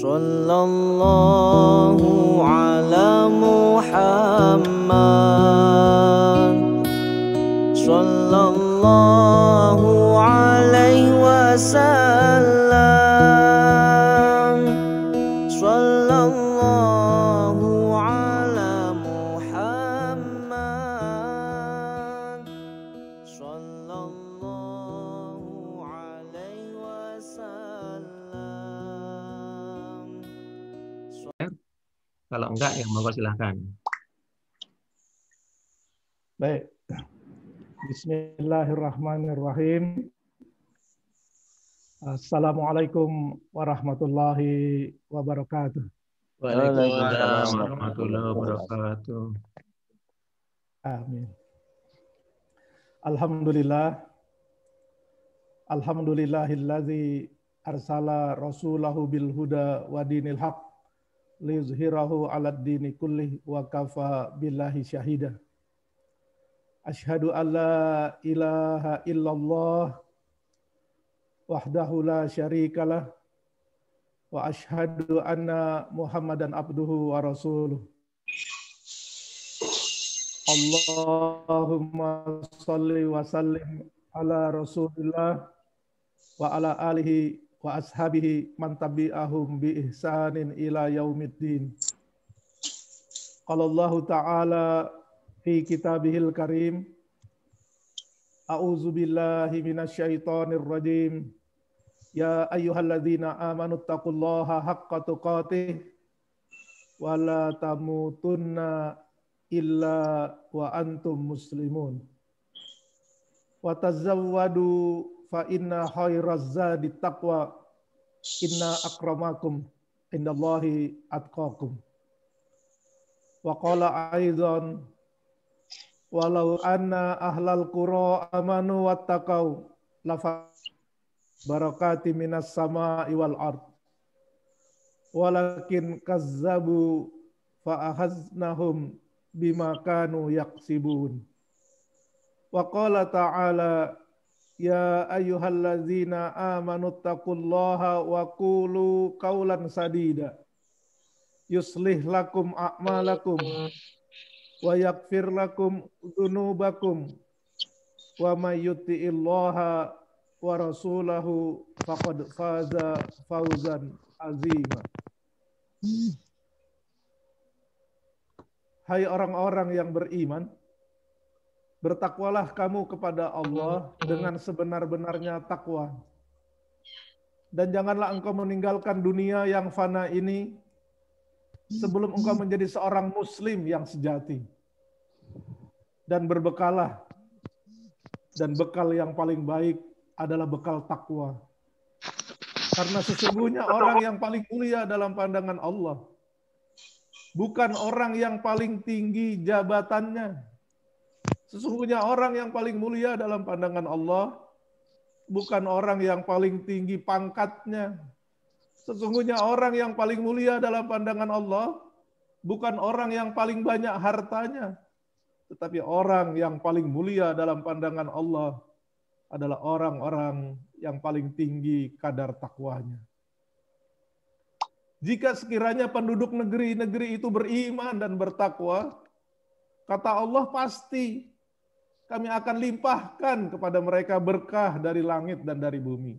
Sallallahu ala Muhammad, sallallahu alaihi wasallam, sallallahu ala Muhammad, sallallahu alaihi wasallam. Kalau enggak, ya monggo silahkan. Baik. Bismillahirrahmanirrahim. Assalamualaikum warahmatullahi wabarakatuh. Waalaikumsalam warahmatullahi wabarakatuh. Amin. Alhamdulillah. Alhamdulillahilladzi arsala rasulahu bil huda wa dinil haq liyuzhirahu 'alad dini kullih wa kafa billahi syahida. Asyhadu an la ilaha illallah wahdahu la syarikalah wa asyhadu anna Muhammadan abduhu wa rasuluh. Allahumma shalli wa sallim ala Rasulillah wa ala alihi wa ashabihi man tabi'ahum bi ihsanin ila yaumiddin. Qala Allah Ta'ala fi kitabihil karim, a'udzu billahi minasyaitonir rajim, ya ayyuhalladzina amanu taqullaha haqqa tuqatih wa la tamutunna illa wa antum muslimun. Wa tazawwadu fa inna khairaz zadi taqwa, inna akramakum indallahi atqakum. Wa qala aidan, walau anna ahlal qura amanu wattaqau lafa barakati minas sama'i wal ard walakin kazzabu fa ahaznahum bima kanu yaksibun. Wa qala ta'ala, ya ayyuhalladzina amanu taqullaha wa qulu qawlan sadida yuslih lakum a'malakum wa yaghfir lakum dzunubakum wa may yuti'illaha wa rasulahu faqad faza fawzan azima. Hai orang-orang yang beriman, bertakwalah kamu kepada Allah dengan sebenar-benarnya takwa. Dan janganlah engkau meninggalkan dunia yang fana ini sebelum engkau menjadi seorang muslim yang sejati. Dan berbekalah. Dan bekal yang paling baik adalah bekal takwa. Karena sesungguhnya orang yang paling mulia dalam pandangan Allah bukan orang yang paling tinggi jabatannya. Sesungguhnya orang yang paling mulia dalam pandangan Allah bukan orang yang paling tinggi pangkatnya. Sesungguhnya orang yang paling mulia dalam pandangan Allah bukan orang yang paling banyak hartanya. Tetapi orang yang paling mulia dalam pandangan Allah adalah orang-orang yang paling tinggi kadar takwanya. Jika sekiranya penduduk negeri-negeri itu beriman dan bertakwa, kata Allah, pasti kami akan limpahkan kepada mereka berkah dari langit dan dari bumi.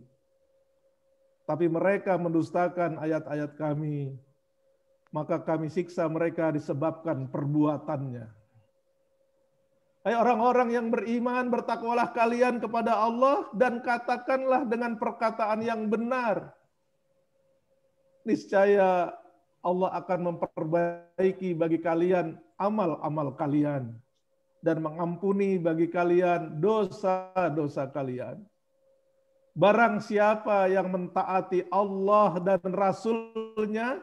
Tapi mereka mendustakan ayat-ayat kami, maka kami siksa mereka disebabkan perbuatannya. Hai orang-orang yang beriman, bertakwalah kalian kepada Allah dan katakanlah dengan perkataan yang benar. Niscaya Allah akan memperbaiki bagi kalian amal-amal kalian dan mengampuni bagi kalian dosa-dosa kalian. Barang siapa yang mentaati Allah dan Rasul-Nya,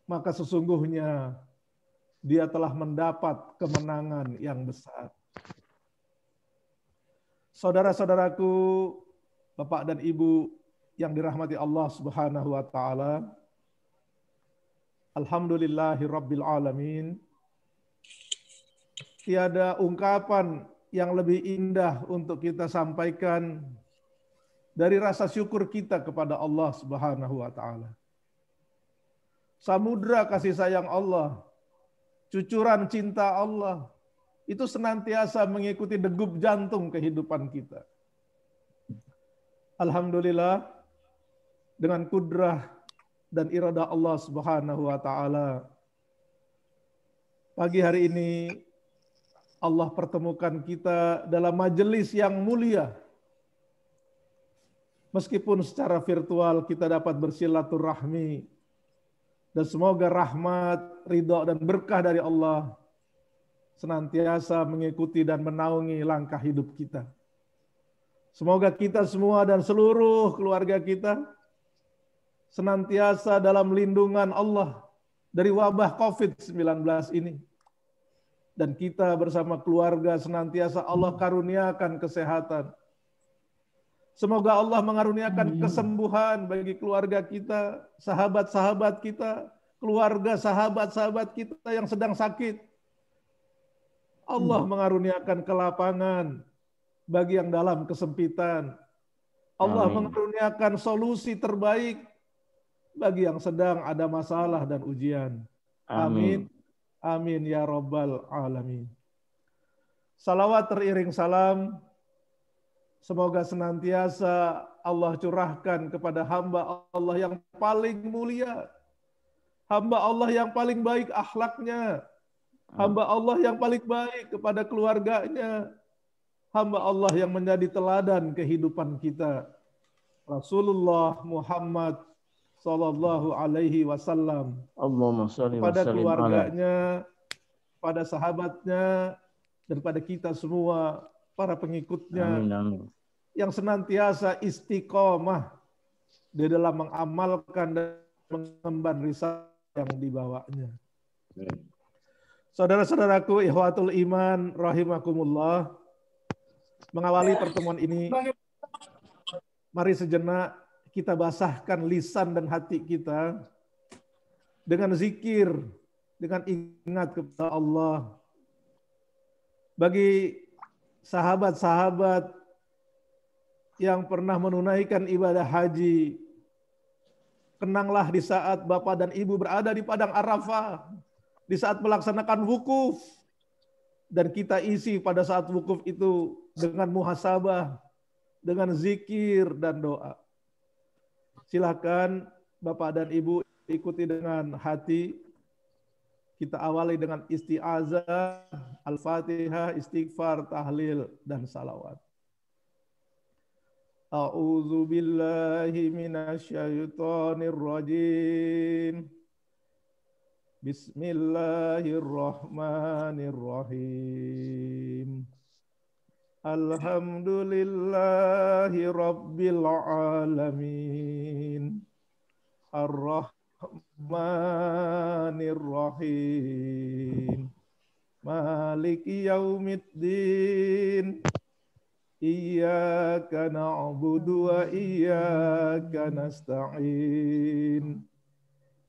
maka sesungguhnya dia telah mendapat kemenangan yang besar. Saudara-saudaraku, Bapak dan Ibu yang dirahmati Allah Subhanahu wa taala, alhamdulillahirabbil alamin. Tiada ungkapan yang lebih indah untuk kita sampaikan dari rasa syukur kita kepada Allah Subhanahu wa taala. samudra kasih sayang Allah, cucuran cinta Allah, itu senantiasa mengikuti degup jantung kehidupan kita. Alhamdulillah, dengan kudrah dan iradah Allah Subhanahu wa taala, pagi hari ini Allah pertemukan kita dalam majelis yang mulia. Meskipun secara virtual kita dapat bersilaturahmi, dan semoga rahmat, ridha dan berkah dari Allah senantiasa mengikuti dan menaungi langkah hidup kita. Semoga kita semua dan seluruh keluarga kita senantiasa dalam lindungan Allah dari wabah COVID-19 ini. Dan kita bersama keluarga senantiasa Allah karuniakan kesehatan. Semoga Allah mengaruniakan kesembuhan bagi keluarga kita, sahabat-sahabat kita, keluarga sahabat-sahabat kita yang sedang sakit. Allah mengaruniakan kelapangan bagi yang dalam kesempitan. Allah mengaruniakan solusi terbaik bagi yang sedang ada masalah dan ujian. Amin. Amin ya rabbal alamin. Salawat teriring salam semoga senantiasa Allah curahkan kepada hamba Allah yang paling mulia, hamba Allah yang paling baik akhlaknya, hamba Allah yang paling baik kepada keluarganya, hamba Allah yang menjadi teladan kehidupan kita, Rasulullah Muhammad sallallahu alaihi wasallam, pada keluarganya, pada sahabatnya, dan pada kita semua para pengikutnya. Amin. Yang senantiasa istiqomah di dalam mengamalkan dan mengemban risalah yang dibawanya. Saudara-saudaraku, ikhwatul iman rahimakumullah, mengawali pertemuan ini, mari sejenak kita basahkan lisan dan hati kita dengan zikir, dengan ingat kepada Allah. Bagi sahabat-sahabat yang pernah menunaikan ibadah haji, kenanglah di saat Bapak dan Ibu berada di padang Arafah, di saat melaksanakan wukuf, dan kita isi pada saat wukuf itu dengan muhasabah, dengan zikir dan doa. Silakan Bapak dan Ibu ikuti dengan hati. Kita awali dengan isti'azah, al-fatihah, istighfar, tahlil, dan salawat. A'udzu billahi minasyaitonir rajim. Bismillahirrahmanirrahim. Alhamdulillahi rabbil alamin. Ar-Rahmanir-Rahim. Maliki yaumiddin. Iyyaka na'budu wa iyyaka nasta'in.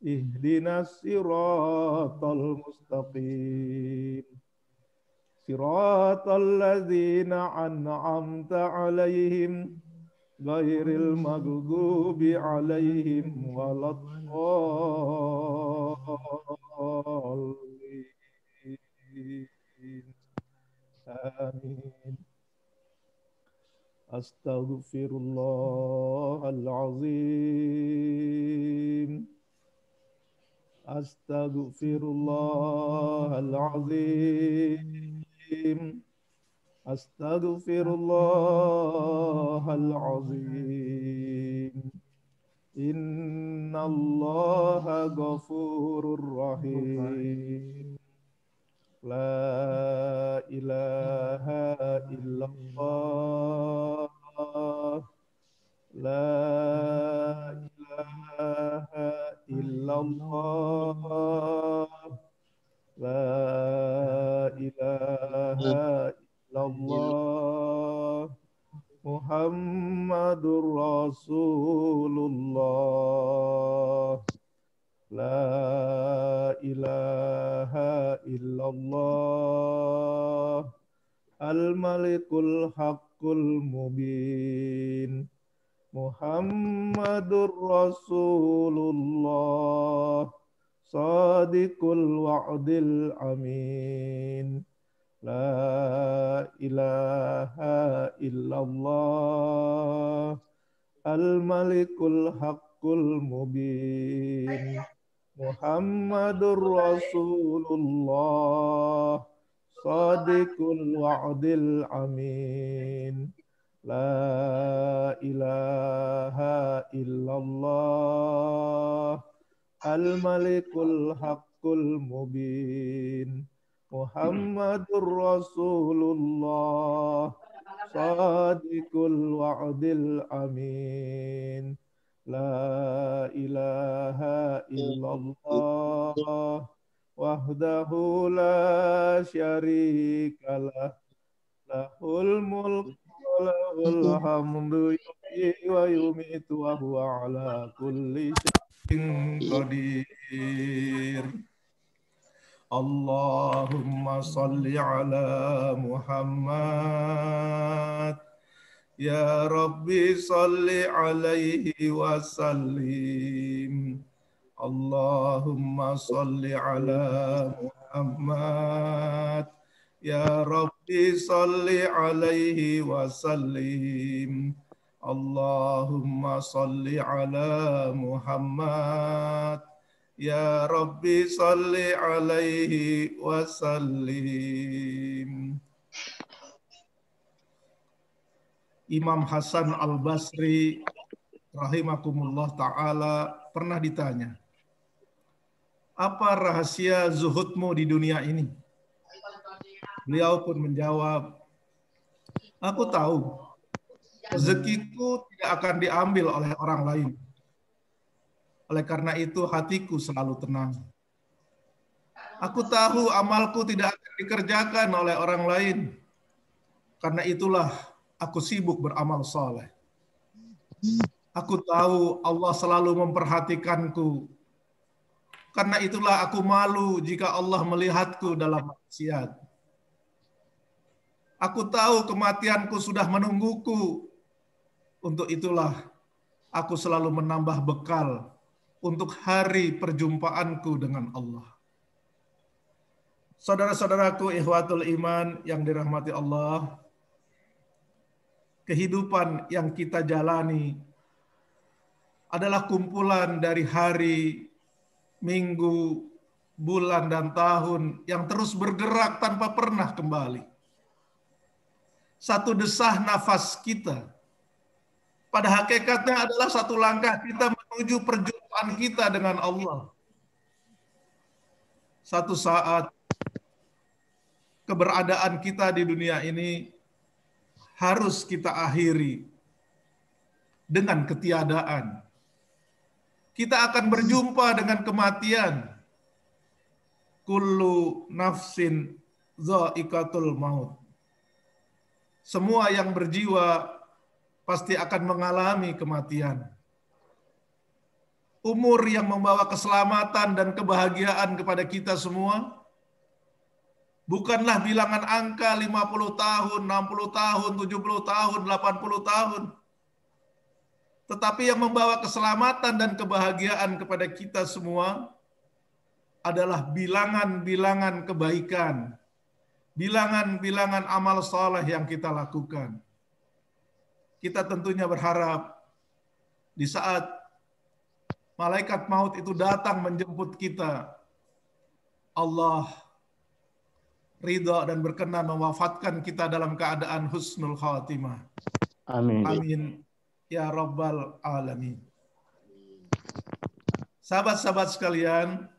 Ihdinas siratal mustaqim. Siratal ladzina an'amta 'alaihim ghairil maghdubi 'alaihim waladdallin. Amin. Astaghfirullahalazim. Astaghfirullahalazim. Astaghfirullahalazim. Innallaha ghafurur rahim. La ilaha illallah. La ilaha illallah. La ilaha illallah. Muhammadur Rasulullah. La ilaha illallah. Al-Malikul Haqqul Mubin. Muhammadur Rasulullah. Sadiqul wa'dil amin. La ilaha illallah al-malikul haqqul mubin. Muhammadur Rasulullah Sadiqul wa'dil amin. La ilaha illallah al-malikul haqqul mubin. Muhammadur Rasulullah Sadiqul wa'dil amin. La ilaha illallah wahdahu la syarikalah. Lahul mulku wa lahul hamdu yuhyi wa yumitu wa huwa ala kulli syai'in qadir. Allahumma salli ala Muhammad. Ya Rabbi salli alaihi wa sallim. Allahumma salli ala Muhammad. Ya Rabbi salli alaihi wa sallim. Allahumma salli ala Muhammad. Ya Rabbi salli alaihi wa sallim. Imam Hasan Al-Basri rahimakumullah ta'ala pernah ditanya, apa rahasia zuhudmu di dunia ini? Beliau pun menjawab, aku tahu rezekiku tidak akan diambil oleh orang lain. Oleh karena itu hatiku selalu tenang. Aku tahu amalku tidak akan dikerjakan oleh orang lain. Karena itulah aku sibuk beramal saleh. Aku tahu Allah selalu memperhatikanku. Karena itulah aku malu jika Allah melihatku dalam maksiat. Aku tahu kematianku sudah menungguku. Untuk itulah aku selalu menambah bekal untuk hari perjumpaanku dengan Allah. Saudara-saudaraku ikhwatul iman yang dirahmati Allah, kehidupan yang kita jalani adalah kumpulan dari hari, minggu, bulan, dan tahun yang terus bergerak tanpa pernah kembali. Satu desah nafas kita pada hakikatnya adalah satu langkah kita menuju perjumpaan kita dengan Allah. Satu saat keberadaan kita di dunia ini harus kita akhiri dengan ketiadaan. Kita akan berjumpa dengan kematian. Kullu nafsin dha'iqatul maut. Semua yang berjiwa pasti akan mengalami kematian. Umur yang membawa keselamatan dan kebahagiaan kepada kita semua bukanlah bilangan angka 50 tahun, 60 tahun, 70 tahun, 80 tahun. Tetapi yang membawa keselamatan dan kebahagiaan kepada kita semua adalah bilangan-bilangan kebaikan, bilangan-bilangan amal saleh yang kita lakukan. Kita tentunya berharap di saat malaikat maut itu datang menjemput kita, Allah ridha dan berkenan mewafatkan kita dalam keadaan husnul khatimah. Amin. Amin. Ya Rabbal Alamin. Sahabat-sahabat sekalian,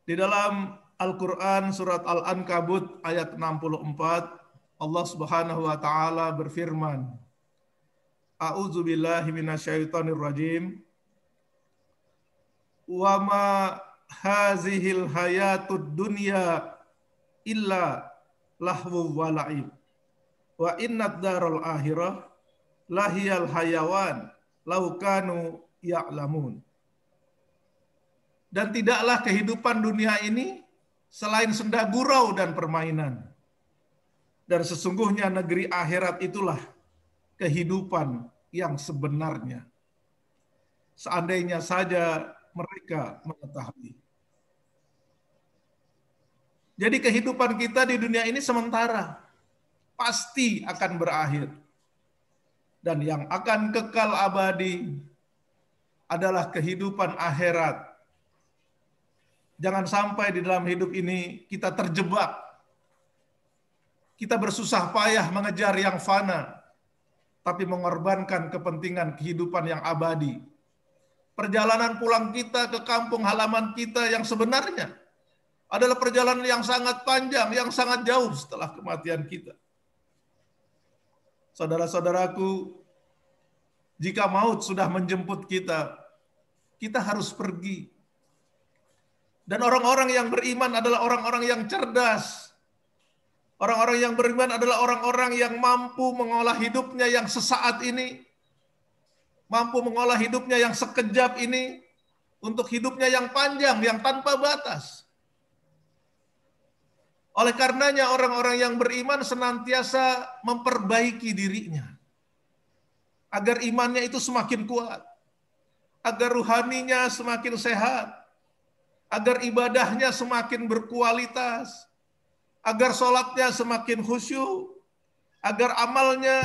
di dalam Al-Quran surat Al-Ankabut ayat 64, Allah Subhanahu wa taala berfirman, A'udzu billahi minasyaitonir rajim. Wa ma hazihil hayatud dunya illa lahwu wa la'ib. Wa innad daral akhirah lahiyal hayawan law kanu ya'lamun. Dan tidaklah kehidupan dunia ini selain senda gurau dan permainan. Dan sesungguhnya negeri akhirat itulah kehidupan yang sebenarnya. Seandainya saja mereka mengetahui. Jadi kehidupan kita di dunia ini sementara, pasti akan berakhir. Dan yang akan kekal abadi adalah kehidupan akhirat. Jangan sampai di dalam hidup ini kita terjebak. Kita bersusah payah mengejar yang fana, tapi mengorbankan kepentingan kehidupan yang abadi. Perjalanan pulang kita ke kampung halaman kita yang sebenarnya adalah perjalanan yang sangat panjang, yang sangat jauh setelah kematian kita. Saudara-saudaraku, jika maut sudah menjemput kita, kita harus pergi. Dan orang-orang yang beriman adalah orang-orang yang cerdas. Orang-orang yang beriman adalah orang-orang yang mampu mengolah hidupnya yang sesaat ini, mampu mengolah hidupnya yang sekejap ini, untuk hidupnya yang panjang, yang tanpa batas. Oleh karenanya orang-orang yang beriman senantiasa memperbaiki dirinya, agar imannya itu semakin kuat, agar ruhaninya semakin sehat, agar ibadahnya semakin berkualitas, agar sholatnya semakin khusyuk, agar amalnya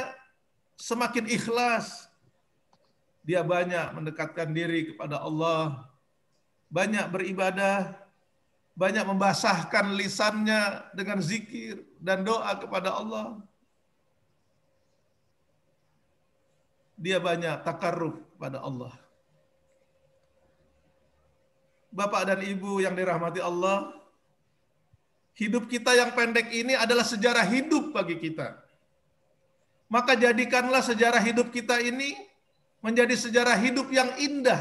semakin ikhlas. Dia banyak mendekatkan diri kepada Allah, banyak beribadah, banyak membasahkan lisannya dengan zikir dan doa kepada Allah. Dia banyak takarruf kepada Allah. Bapak dan Ibu yang dirahmati Allah, hidup kita yang pendek ini adalah sejarah hidup bagi kita. Maka jadikanlah sejarah hidup kita ini menjadi sejarah hidup yang indah.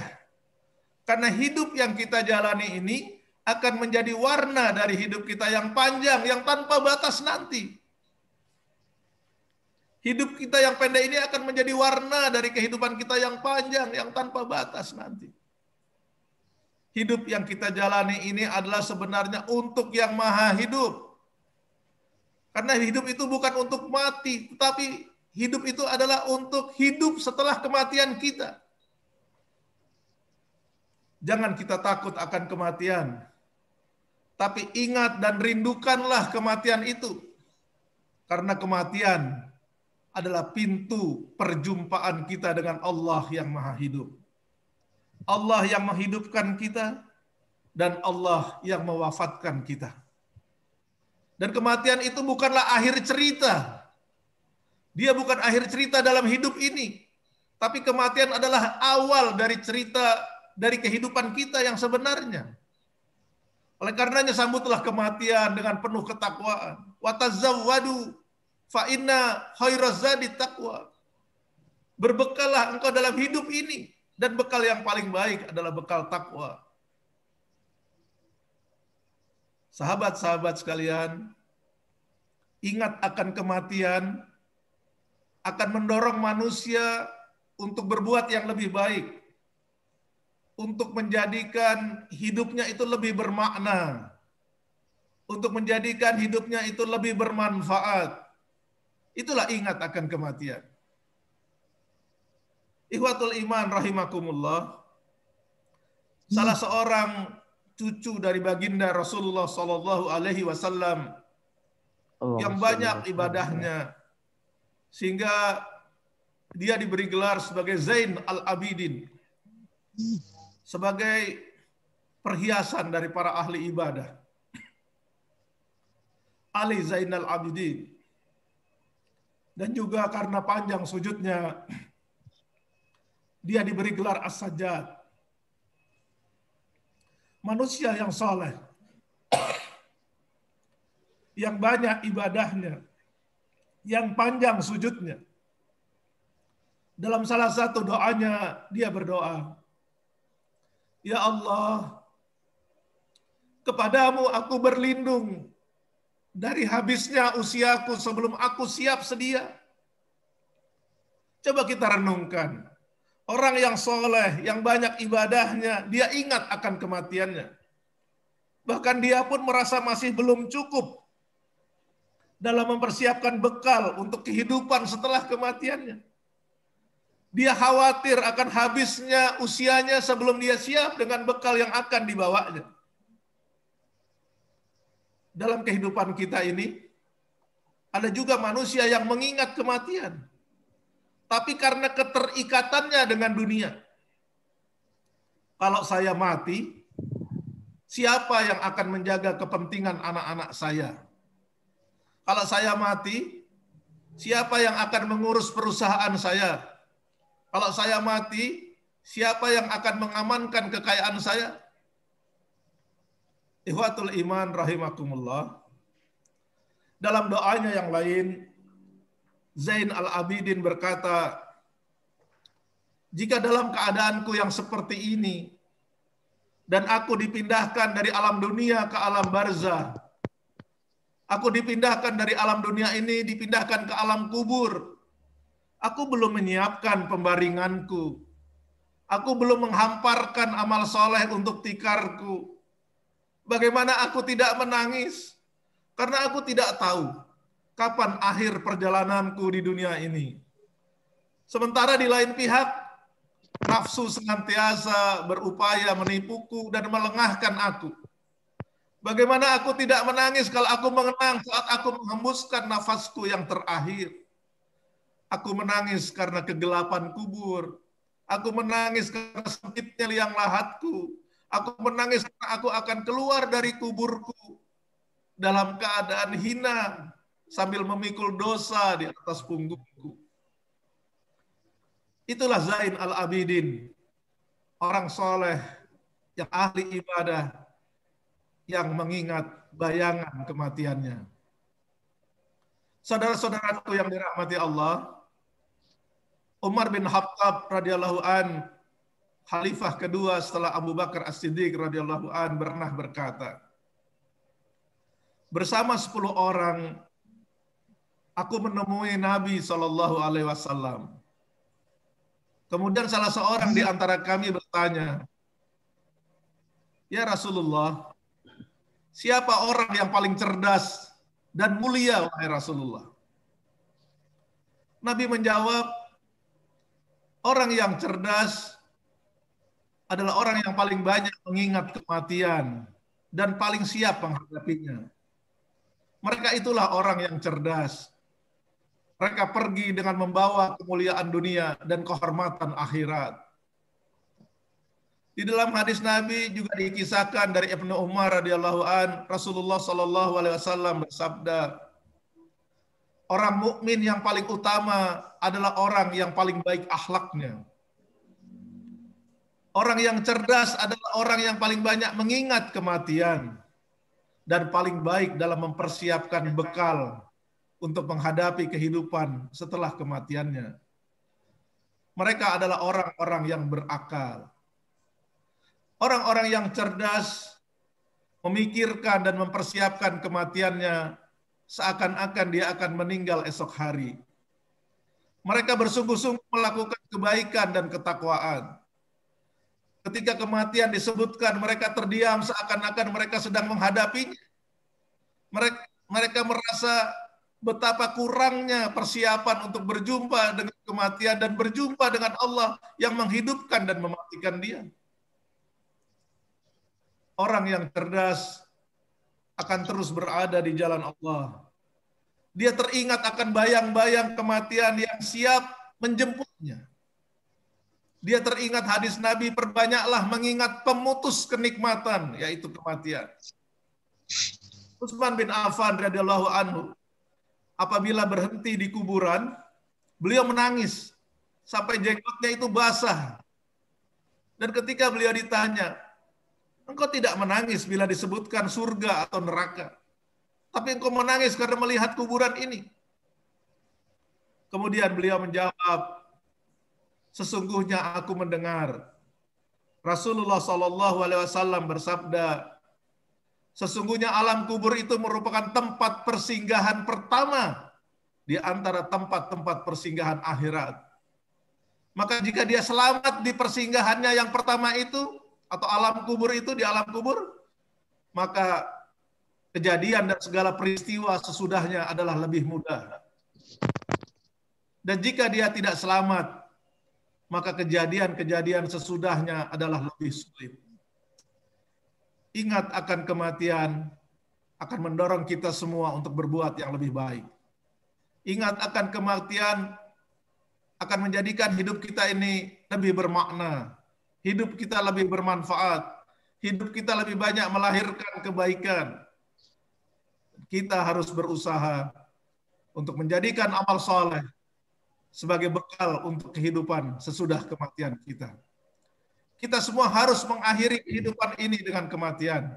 Karena hidup yang kita jalani ini akan menjadi warna dari hidup kita yang panjang, yang tanpa batas nanti. Hidup kita yang pendek ini akan menjadi warna dari kehidupan kita yang panjang, yang tanpa batas nanti. Hidup yang kita jalani ini adalah sebenarnya untuk yang maha hidup. Karena hidup itu bukan untuk mati, tetapi hidup itu adalah untuk hidup setelah kematian kita. Jangan kita takut akan kematian, tapi ingat dan rindukanlah kematian itu. Karena kematian adalah pintu perjumpaan kita dengan Allah yang maha hidup. Allah yang menghidupkan kita dan Allah yang mewafatkan kita. Dan kematian itu bukanlah akhir cerita. Dia bukan akhir cerita dalam hidup ini. Tapi kematian adalah awal dari cerita dari kehidupan kita yang sebenarnya. Oleh karenanya sambutlah kematian dengan penuh ketakwaan. Wa tazawwadu fa inna khairaz zadi taqwa. Berbekallah engkau dalam hidup ini. Dan bekal yang paling baik adalah bekal takwa. Sahabat-sahabat sekalian, ingat akan kematian akan mendorong manusia untuk berbuat yang lebih baik, untuk menjadikan hidupnya itu lebih bermakna, untuk menjadikan hidupnya itu lebih bermanfaat. Itulah ingat akan kematian. Ikhwatul iman rahimakumullah. Salah seorang cucu dari baginda Rasulullah sallallahu alaihi wasallam yang banyak ibadahnya sehingga dia diberi gelar sebagai Zain al-Abidin, sebagai perhiasan dari para ahli ibadah. Ali Zainal Abidin. Dan juga karena panjang sujudnya dia diberi gelar As-Sajjad. Manusia yang saleh, yang banyak ibadahnya, yang panjang sujudnya. Dalam salah satu doanya dia berdoa, "Ya Allah, kepadamu aku berlindung dari habisnya usiaku sebelum aku siap sedia." Coba kita renungkan. Orang yang soleh, yang banyak ibadahnya, dia ingat akan kematiannya. Bahkan dia pun merasa masih belum cukup dalam mempersiapkan bekal untuk kehidupan setelah kematiannya. Dia khawatir akan habisnya usianya sebelum dia siap dengan bekal yang akan dibawanya. Dalam kehidupan kita ini, ada juga manusia yang mengingat kematian. Tapi karena keterikatannya dengan dunia. Kalau saya mati, siapa yang akan menjaga kepentingan anak-anak saya? Kalau saya mati, siapa yang akan mengurus perusahaan saya? Kalau saya mati, siapa yang akan mengamankan kekayaan saya? Ikhwatul iman rahimakumullah. Dalam doanya yang lain, Zain al-Abidin berkata, jika dalam keadaanku yang seperti ini, dan aku dipindahkan dari alam dunia ke alam barzah, aku dipindahkan dari alam dunia ini, dipindahkan ke alam kubur, aku belum menyiapkan pembaringanku. Aku belum menghamparkan amal soleh untuk tikarku. Bagaimana aku tidak menangis? Karena aku tidak tahu kapan akhir perjalananku di dunia ini. Sementara di lain pihak, nafsu senantiasa berupaya menipuku dan melengahkan aku. Bagaimana aku tidak menangis kalau aku mengenang saat aku menghembuskan nafasku yang terakhir. Aku menangis karena kegelapan kubur. Aku menangis karena sempitnya liang lahatku. Aku menangis karena aku akan keluar dari kuburku dalam keadaan hina sambil memikul dosa di atas punggungku. Itulah Zain al-Abidin, orang soleh yang ahli ibadah, yang mengingat bayangan kematiannya. Saudara-saudaraku yang dirahmati Allah, Umar bin Khattab radhiyallahu an, khalifah kedua setelah Abu Bakar As-Siddiq radhiyallahu an, pernah berkata, bersama 10 orang aku menemui Nabi SAW. Kemudian salah seorang di antara kami bertanya, ya Rasulullah, siapa orang yang paling cerdas dan mulia wahai Rasulullah? Nabi menjawab, orang yang cerdas adalah orang yang paling banyak mengingat kematian dan paling siap menghadapinya. Mereka itulah orang yang cerdas. Mereka pergi dengan membawa kemuliaan dunia dan kehormatan akhirat. Di dalam hadis Nabi juga dikisahkan dari Ibnu Umar radhiyallahu an, Rasulullah sallallahu alaihi wasallam bersabda, orang mukmin yang paling utama adalah orang yang paling baik akhlaknya. Orang yang cerdas adalah orang yang paling banyak mengingat kematian dan paling baik dalam mempersiapkan bekal untuk menghadapi kehidupan setelah kematiannya. Mereka adalah orang-orang yang berakal. Orang-orang yang cerdas memikirkan dan mempersiapkan kematiannya seakan-akan dia akan meninggal esok hari. Mereka bersungguh-sungguh melakukan kebaikan dan ketakwaan. Ketika kematian disebutkan, mereka terdiam seakan-akan mereka sedang menghadapinya. Mereka merasa betapa kurangnya persiapan untuk berjumpa dengan kematian dan berjumpa dengan Allah yang menghidupkan dan mematikan dia. Orang yang cerdas akan terus berada di jalan Allah. Dia teringat akan bayang-bayang kematian yang siap menjemputnya. Dia teringat hadis Nabi, perbanyaklah mengingat pemutus kenikmatan, yaitu kematian. Utsman bin Affan radhiyallahu anhu, apabila berhenti di kuburan, beliau menangis sampai jenggotnya itu basah. Dan ketika beliau ditanya, engkau tidak menangis bila disebutkan surga atau neraka, tapi engkau menangis karena melihat kuburan ini. Kemudian beliau menjawab, sesungguhnya aku mendengar Rasulullah SAW bersabda, sesungguhnya alam kubur itu merupakan tempat persinggahan pertama di antara tempat-tempat persinggahan akhirat. Maka jika dia selamat di persinggahannya yang pertama itu, atau alam kubur itu, di alam kubur, maka kejadian dan segala peristiwa sesudahnya adalah lebih mudah. Dan jika dia tidak selamat, maka kejadian-kejadian sesudahnya adalah lebih sulit. Ingat akan kematian akan mendorong kita semua untuk berbuat yang lebih baik. Ingat akan kematian akan menjadikan hidup kita ini lebih bermakna, hidup kita lebih bermanfaat, hidup kita lebih banyak melahirkan kebaikan. Kita harus berusaha untuk menjadikan amal soleh sebagai bekal untuk kehidupan sesudah kematian kita. Kita semua harus mengakhiri kehidupan ini dengan kematian.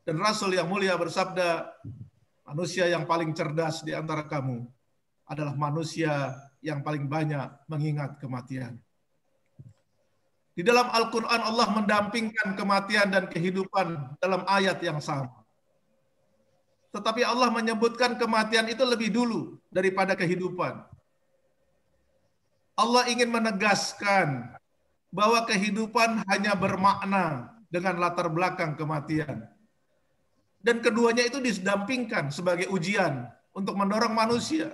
Dan Rasul yang mulia bersabda, manusia yang paling cerdas di antara kamu adalah manusia yang paling banyak mengingat kematian. Di dalam Al-Quran Allah mendampingkan kematian dan kehidupan dalam ayat yang sama. Tetapi Allah menyebutkan kematian itu lebih dulu daripada kehidupan. Allah ingin menegaskan bahwa kehidupan hanya bermakna dengan latar belakang kematian. Dan keduanya itu didampingkan sebagai ujian untuk mendorong manusia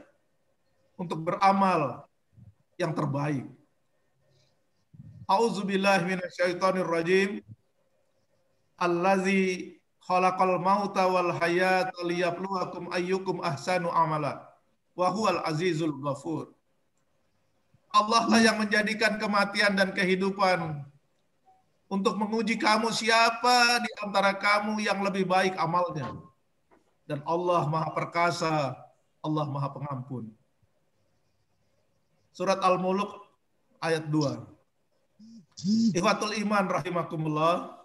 untuk beramal yang terbaik. A'udzubillahi minasyaitonirrajim. Allazi khalaqal mauta wal hayata liyabluwakum ayyukum ahsanu amala wa huwal azizul ghafur. Allah lah yang menjadikan kematian dan kehidupan untuk menguji kamu siapa di antara kamu yang lebih baik amalnya. Dan Allah Maha Perkasa, Allah Maha Pengampun. Surat Al-Mulk ayat 2. Ikhwatul iman rahimakumullah.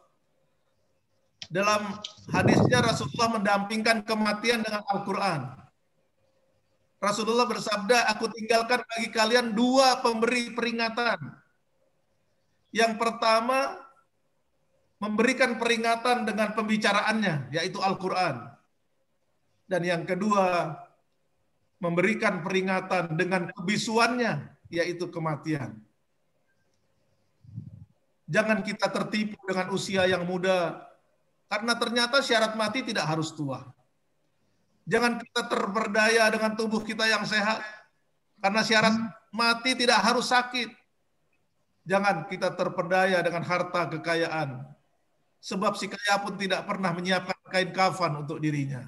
Dalam hadisnya Rasulullah mendampingkan kematian dengan Al-Quran. Rasulullah bersabda, aku tinggalkan bagi kalian dua pemberi peringatan. Yang pertama, memberikan peringatan dengan pembicaraannya, yaitu Al-Quran. Dan yang kedua, memberikan peringatan dengan kebisuannya, yaitu kematian. Jangan kita tertipu dengan usia yang muda, karena ternyata syarat mati tidak harus tua. Jangan kita terperdaya dengan tubuh kita yang sehat, karena syarat mati tidak harus sakit. Jangan kita terperdaya dengan harta kekayaan, sebab si kaya pun tidak pernah menyiapkan kain kafan untuk dirinya.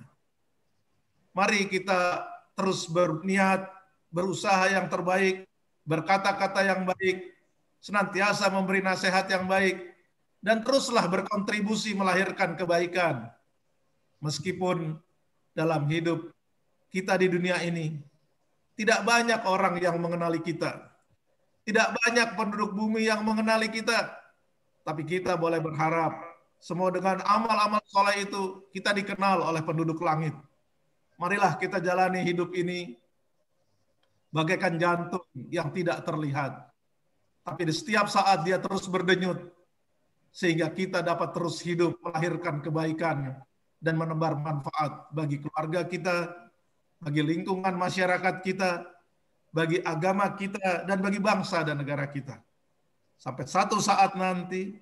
Mari kita terus berniat, berusaha yang terbaik, berkata-kata yang baik, senantiasa memberi nasihat yang baik, dan teruslah berkontribusi melahirkan kebaikan. Meskipun dalam hidup kita di dunia ini, tidak banyak orang yang mengenali kita. Tidak banyak penduduk bumi yang mengenali kita. Tapi kita boleh berharap, semua dengan amal-amal soleh itu, kita dikenal oleh penduduk langit. Marilah kita jalani hidup ini bagaikan jantung yang tidak terlihat. Tapi di setiap saat dia terus berdenyut, sehingga kita dapat terus hidup, melahirkan kebaikan, dan menebar manfaat bagi keluarga kita, bagi lingkungan masyarakat kita, bagi agama kita, dan bagi bangsa dan negara kita. Sampai satu saat nanti,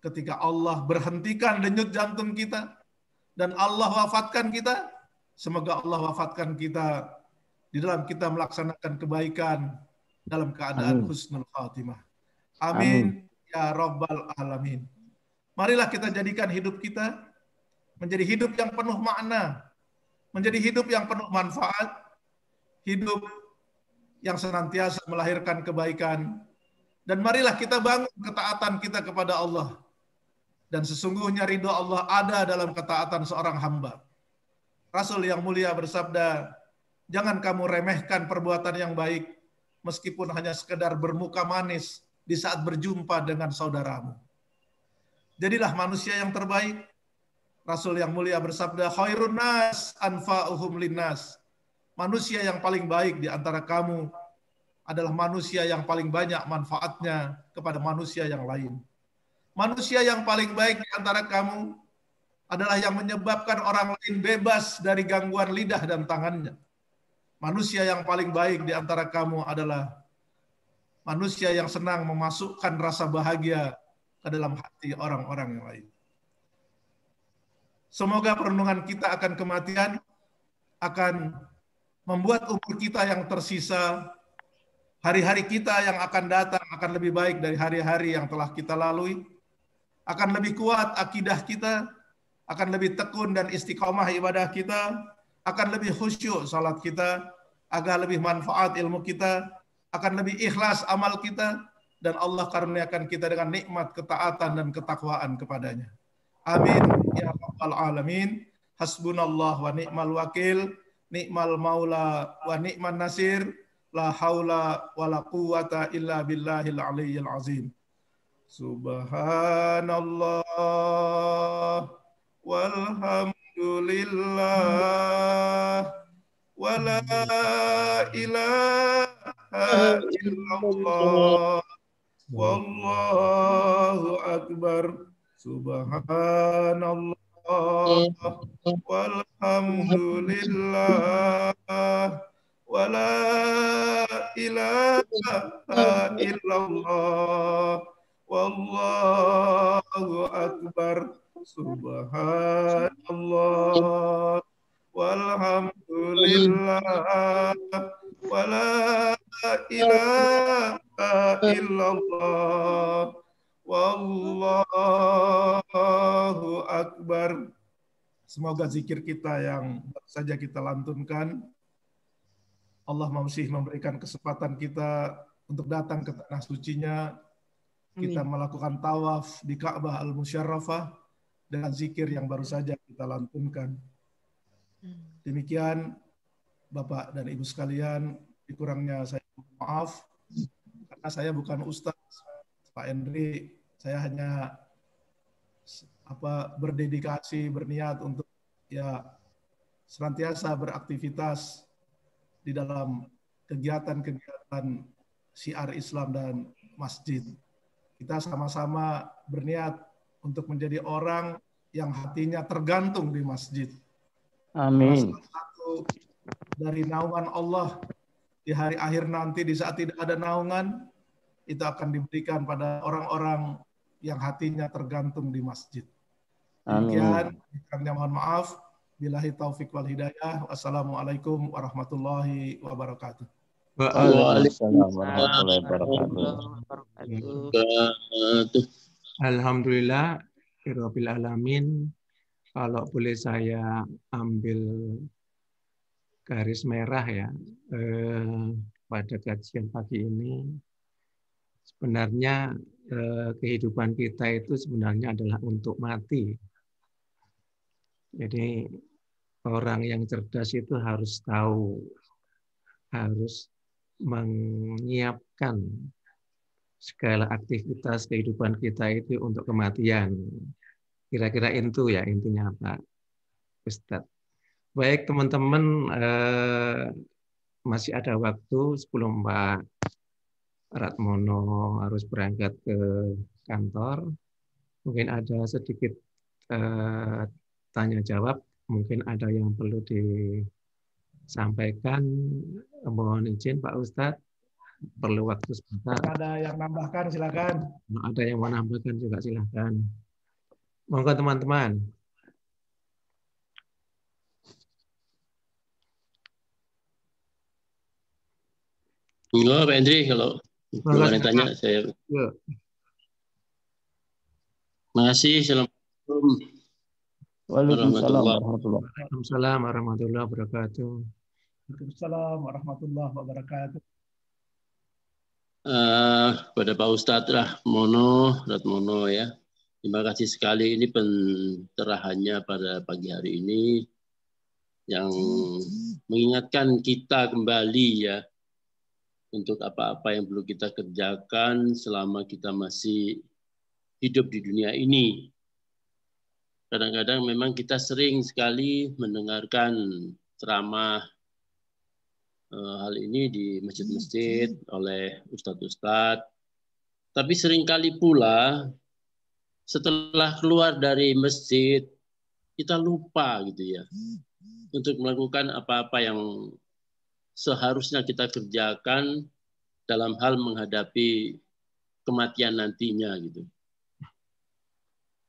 ketika Allah berhentikan denyut jantung kita, dan Allah wafatkan kita, semoga Allah wafatkan kita di dalam kita melaksanakan kebaikan dalam keadaan husnul khatimah. Amin. Ya Rabbal Alamin. Marilah kita jadikan hidup kita menjadi hidup yang penuh makna, menjadi hidup yang penuh manfaat, hidup yang senantiasa melahirkan kebaikan. Dan marilah kita bangun ketaatan kita kepada Allah. Dan sesungguhnya ridho Allah ada dalam ketaatan seorang hamba. Rasul yang mulia bersabda, jangan kamu remehkan perbuatan yang baik, meskipun hanya sekedar bermuka manis di saat berjumpa dengan saudaramu. Jadilah manusia yang terbaik. Rasul yang mulia bersabda, khairun nas anfa'uhum linnas. Manusia yang paling baik di antara kamu adalah manusia yang paling banyak manfaatnya kepada manusia yang lain. Manusia yang paling baik di antara kamu adalah yang menyebabkan orang lain bebas dari gangguan lidah dan tangannya. Manusia yang paling baik di antara kamu adalah manusia yang senang memasukkan rasa bahagia ke dalam hati orang-orang yang lain. Semoga perenungan kita akan kematian akan membuat umur kita yang tersisa hari-hari kita yang akan datang akan lebih baik dari hari-hari yang telah kita lalui, akan lebih kuat akidah kita, akan lebih tekun dan istiqomah ibadah kita, akan lebih khusyuk salat kita, agar lebih manfaat ilmu kita, akan lebih ikhlas amal kita, dan Allah karuniakan kita dengan nikmat ketaatan dan ketakwaan kepadanya. Amin ya rabbal alamin. Hasbunallah wa ni'mal wakil, ni'mal maula wa ni'man nasir, la haula wa la quwata illa billahil aliyyil azim. Subhanallah walhamdulillah wa la ilaha illallah wallahu akbar. Subhanallah walhamdulillah wa la ilaha illallah wallahu akbar. Subhanallah walhamdulillah wa la ilaha illallah wallahu akbar. Semoga zikir kita yang baru saja kita lantunkan, Allah masih memberikan kesempatan kita untuk datang ke tanah sucinya. Kita melakukan tawaf di Ka'bah Al-Musyarrafah dengan zikir yang baru saja kita lantunkan. Demikian Bapak dan Ibu sekalian, dikurangnya saya maaf karena saya bukan ustaz Pak Henry, saya hanya berdedikasi, berniat untuk ya senantiasa beraktivitas di dalam kegiatan-kegiatan syiar Islam dan masjid. Kita sama-sama berniat untuk menjadi orang yang hatinya tergantung di masjid. Amin. Salah satu dari naungan Allah di hari akhir nanti, di saat tidak ada naungan, itu akan diberikan pada orang-orang yang hatinya tergantung di masjid. Demikian, kurangnya mohon maaf. Billahi taufik wal hidayah. Wassalamualaikum warahmatullahi wabarakatuh. Waalaikumsalam warahmatullahi wabarakatuh. Alhamdulillah, Rabbil alamin. Kalau boleh saya ambil garis merah ya pada kajian pagi ini, sebenarnya kehidupan kita itu sebenarnya adalah untuk mati. Jadi orang yang cerdas itu harus tahu, harus menyiapkan segala aktivitas kehidupan kita itu untuk kematian. Kira-kira itu ya intinya Pak Ustadz. Baik teman-teman, masih ada waktu sebelum Pak Ratmono harus berangkat ke kantor. Mungkin ada sedikit tanya jawab, mungkin ada yang perlu disampaikan. Mohon izin Pak Ustadz, perlu waktu sebentar. Ada yang nambahkan silakan. Ada yang mau nambahkan juga silakan. Monggo teman-teman. Enggak, Pak Hendri, kalau belum ada tanya saya. Makasih. Assalamualaikum. Waalaikumsalam warahmatullahi wabarakatuh. Waalaikumsalam warahmatullahi wabarakatuh. Pada Pak Ustadz Ratmono ya. Terima kasih sekali ini pencerahannya pada pagi hari ini yang mengingatkan kita kembali ya untuk apa-apa yang perlu kita kerjakan selama kita masih hidup di dunia ini. Kadang-kadang memang kita sering sekali mendengarkan ceramah hal ini di masjid-masjid oleh ustadz-ustadz. Tapi seringkali pula setelah keluar dari masjid, kita lupa gitu ya untuk melakukan apa-apa yang seharusnya kita kerjakan dalam hal menghadapi kematian nantinya gitu.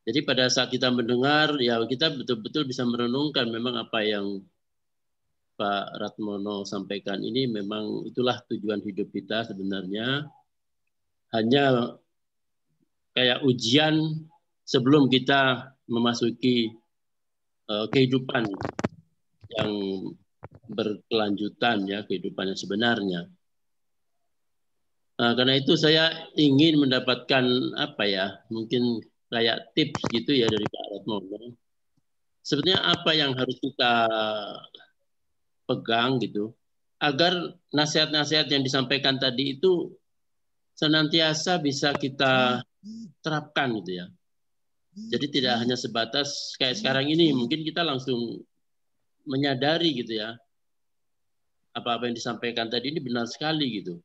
Jadi pada saat kita mendengar, ya kita betul-betul bisa merenungkan memang apa yang Pak Ratmono sampaikan ini memang itulah tujuan hidup kita sebenarnya. Hanya kayak ujian sebelum kita memasuki kehidupan yang berkelanjutan, ya, kehidupan yang sebenarnya. Karena itu saya ingin mendapatkan apa ya, mungkin kayak tips gitu ya dari Pak Ratmono. Sebenarnya apa yang harus kita pegang gitu, agar nasihat-nasihat yang disampaikan tadi itu senantiasa bisa kita terapkan gitu ya. Jadi tidak hanya sebatas kayak sekarang ini, mungkin kita langsung menyadari gitu ya, apa-apa yang disampaikan tadi ini benar sekali gitu.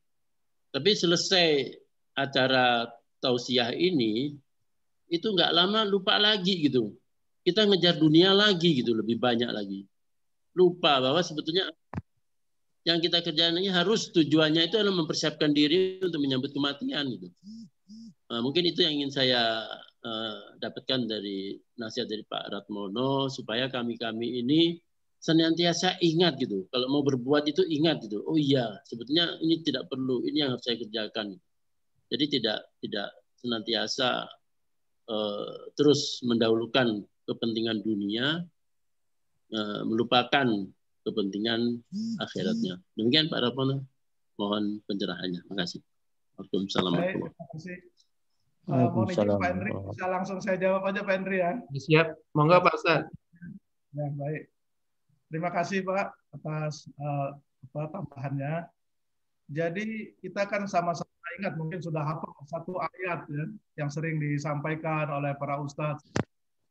Tapi selesai acara tausiah ini, itu nggak lama lupa lagi gitu. Kita ngejar dunia lagi gitu, lebih banyak lagi. Lupa bahwa sebetulnya yang kita kerjakan ini harus tujuannya itu adalah mempersiapkan diri untuk menyambut kematian gitu. Mungkin itu yang ingin saya dapatkan dari nasihat dari Pak Ratmono, supaya kami-kami ini senantiasa ingat gitu. Kalau mau berbuat itu ingat gitu. Oh iya, sebetulnya ini tidak perlu, ini yang harus saya kerjakan. Jadi tidak senantiasa terus mendahulukan kepentingan dunia, melupakan kepentingan akhiratnya. Demikian Pak Ratmono, mohon pencerahannya. Terima kasih. Waalaikumsalam. Baik, terima kasih. Mohon izin Pak Henry, bisa langsung saya jawab aja Pak Henry ya. Siap, monggo Pak Ustaz. Ya, baik. Terima kasih Pak atas tambahannya. Jadi kita kan sama-sama ingat, mungkin sudah hafal satu ayat ya, yang sering disampaikan oleh para ustadz.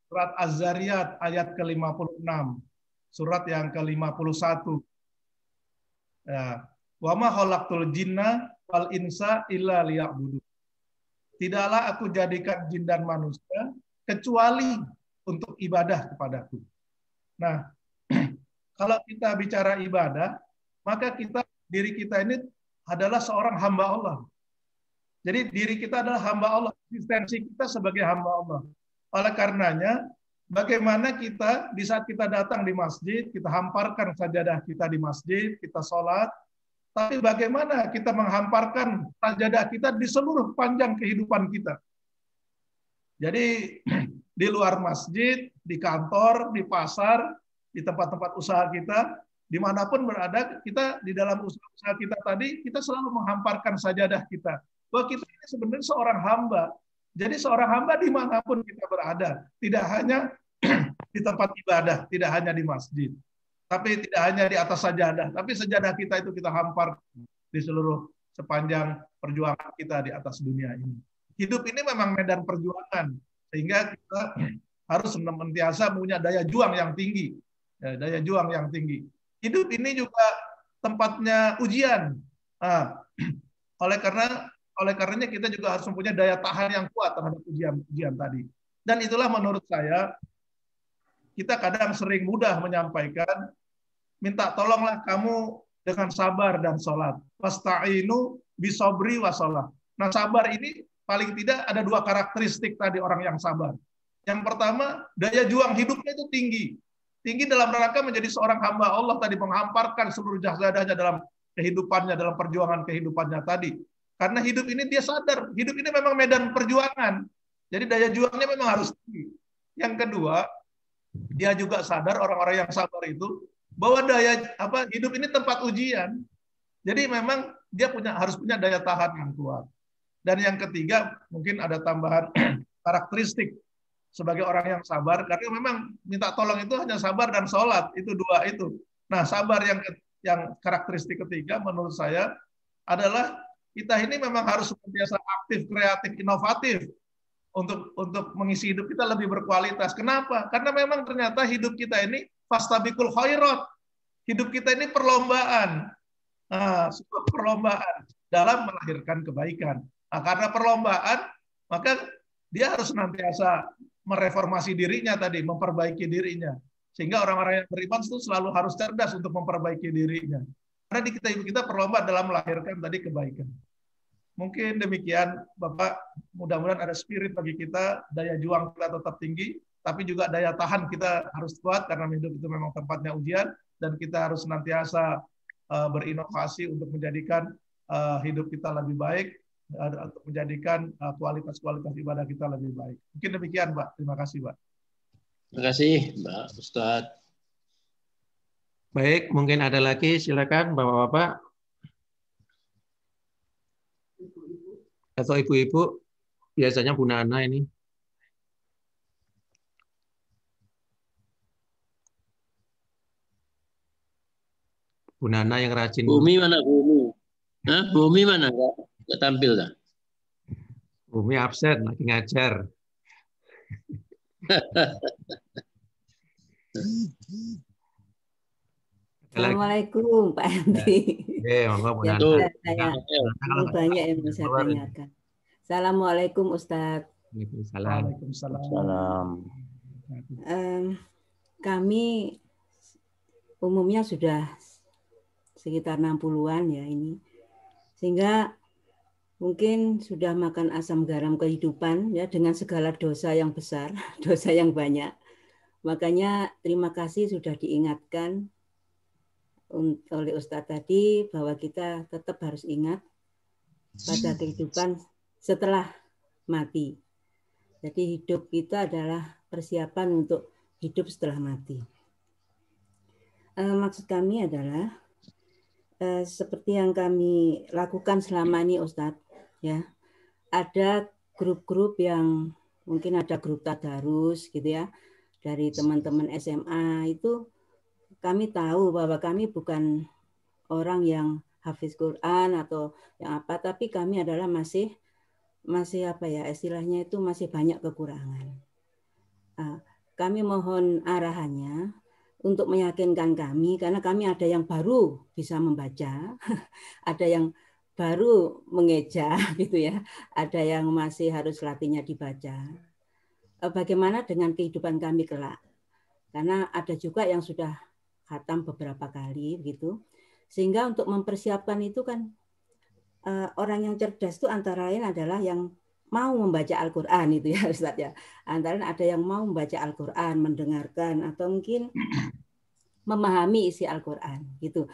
Surat Az-Zariyat ayat ke-56. Surat yang ke-51. Ya. Wa ma khalaqtul jinna wal insa illa liya'budun. Tidaklah aku jadikan jin dan manusia kecuali untuk ibadah kepadaku. Nah, kalau kita bicara ibadah, maka diri kita ini adalah seorang hamba Allah. Jadi diri kita adalah hamba Allah, eksistensi kita sebagai hamba Allah. Oleh karenanya, bagaimana kita di saat kita datang di masjid, kita hamparkan sajadah kita di masjid, kita sholat, tapi bagaimana kita menghamparkan sajadah kita di seluruh panjang kehidupan kita. Jadi di luar masjid, di kantor, di pasar, di tempat-tempat usaha kita, dimanapun berada, kita di dalam usaha kita tadi, kita selalu menghamparkan sajadah kita. Bahwa kita ini sebenarnya seorang hamba. Jadi seorang hamba dimanapun kita berada, tidak hanya di tempat ibadah, tidak hanya di masjid, tapi tidak hanya di atas sajadah, tapi sajadah kita itu kita hampar di seluruh sepanjang perjuangan kita di atas dunia ini. Hidup ini memang medan perjuangan, sehingga kita harus senantiasa punya daya juang yang tinggi. Ya, daya juang yang tinggi. Hidup ini juga tempatnya ujian. Oleh karenanya kita juga harus mempunyai daya tahan yang kuat terhadap ujian tadi. Dan itulah menurut saya, kita kadang sering mudah menyampaikan, minta tolonglah kamu dengan sabar dan sholat. Wasta'inu bisobri wa sholat. Nah, sabar ini paling tidak ada dua karakteristik tadi orang yang sabar. Yang pertama, daya juang hidupnya itu tinggi. Tinggi dalam rangka menjadi seorang hamba Allah tadi, menghamparkan seluruh jasadahnya dalam kehidupannya, dalam perjuangan kehidupannya tadi. Karena hidup ini dia sadar, hidup ini memang medan perjuangan. Jadi daya juangnya memang harus tinggi. Yang kedua, dia juga sadar, orang-orang yang sabar itu, bahwa hidup ini tempat ujian. Jadi memang dia harus punya daya tahan yang kuat. Dan yang ketiga, mungkin ada tambahan karakteristik sebagai orang yang sabar, karena memang minta tolong itu hanya sabar dan sholat, itu dua itu. Nah, sabar yang karakteristik ketiga menurut saya adalah kita ini memang harus senantiasa aktif, kreatif, inovatif untuk mengisi hidup kita lebih berkualitas. Kenapa? Karena memang ternyata hidup kita ini fastabiqul khairat. Hidup kita ini perlombaan. Sebuah perlombaan dalam melahirkan kebaikan. Nah, karena perlombaan, maka dia harus senantiasa mereformasi dirinya tadi, memperbaiki dirinya. Sehingga orang-orang yang beriman itu selalu harus cerdas untuk memperbaiki dirinya. Karena di kita perlombaan dalam melahirkan tadi kebaikan. Mungkin demikian, Bapak. Mudah-mudahan ada spirit bagi kita, daya juang kita tetap tinggi, tapi juga daya tahan kita harus kuat, karena hidup itu memang tempatnya ujian. dan kita harus senantiasa berinovasi untuk menjadikan hidup kita lebih baik, untuk menjadikan kualitas-kualitas ibadah kita lebih baik. Mungkin demikian, Pak. Terima kasih, Pak. Terima kasih, Mbak Ustadz. Baik, mungkin ada lagi, silakan Bapak-bapak atau ibu-ibu. Biasanya Bu Nana ini. Bu Nana yang rajin. Bumi mana Bumi? Hah? Bumi mana? Nggak tampil dah. Bumi absen, lagi ngajar. Assalamualaikum Pak Andi. Monggo Bu Nana. Saya banyak yang bisa tanyakan. Assalamualaikum Ustadz. Waalaikumsalam. Kami umumnya sudah sekitar 60-an ya ini. Sehingga mungkin sudah makan asam garam kehidupan ya dengan segala dosa yang besar, dosa yang banyak. Makanya terima kasih sudah diingatkan oleh Ustadz tadi bahwa kita tetap harus ingat pada kehidupan setelah mati. Jadi hidup kita adalah persiapan untuk hidup setelah mati. Maksud kami adalah seperti yang kami lakukan selama ini Ustadz, ya ada grup-grup yang mungkin ada grup tadarus gitu ya dari teman-teman SMA itu. Kami tahu bahwa kami bukan orang yang hafiz Quran atau yang apa, tapi kami adalah masih apa ya istilahnya itu masih banyak kekurangan. Kami mohon arahannya untuk meyakinkan kami karena kami ada yang baru bisa membaca, ada yang baru mengeja gitu ya, ada yang masih harus latihnya dibaca. Bagaimana dengan kehidupan kami kelak? Karena ada juga yang sudah khatam beberapa kali gitu, sehingga untuk mempersiapkan itu kan orang yang cerdas itu antara lain adalah yang mau membaca Al-Quran itu ya Ustaz ya, antara lain ada yang mau membaca Al-Quran, mendengarkan atau mungkin memahami isi Al-Quran gitu.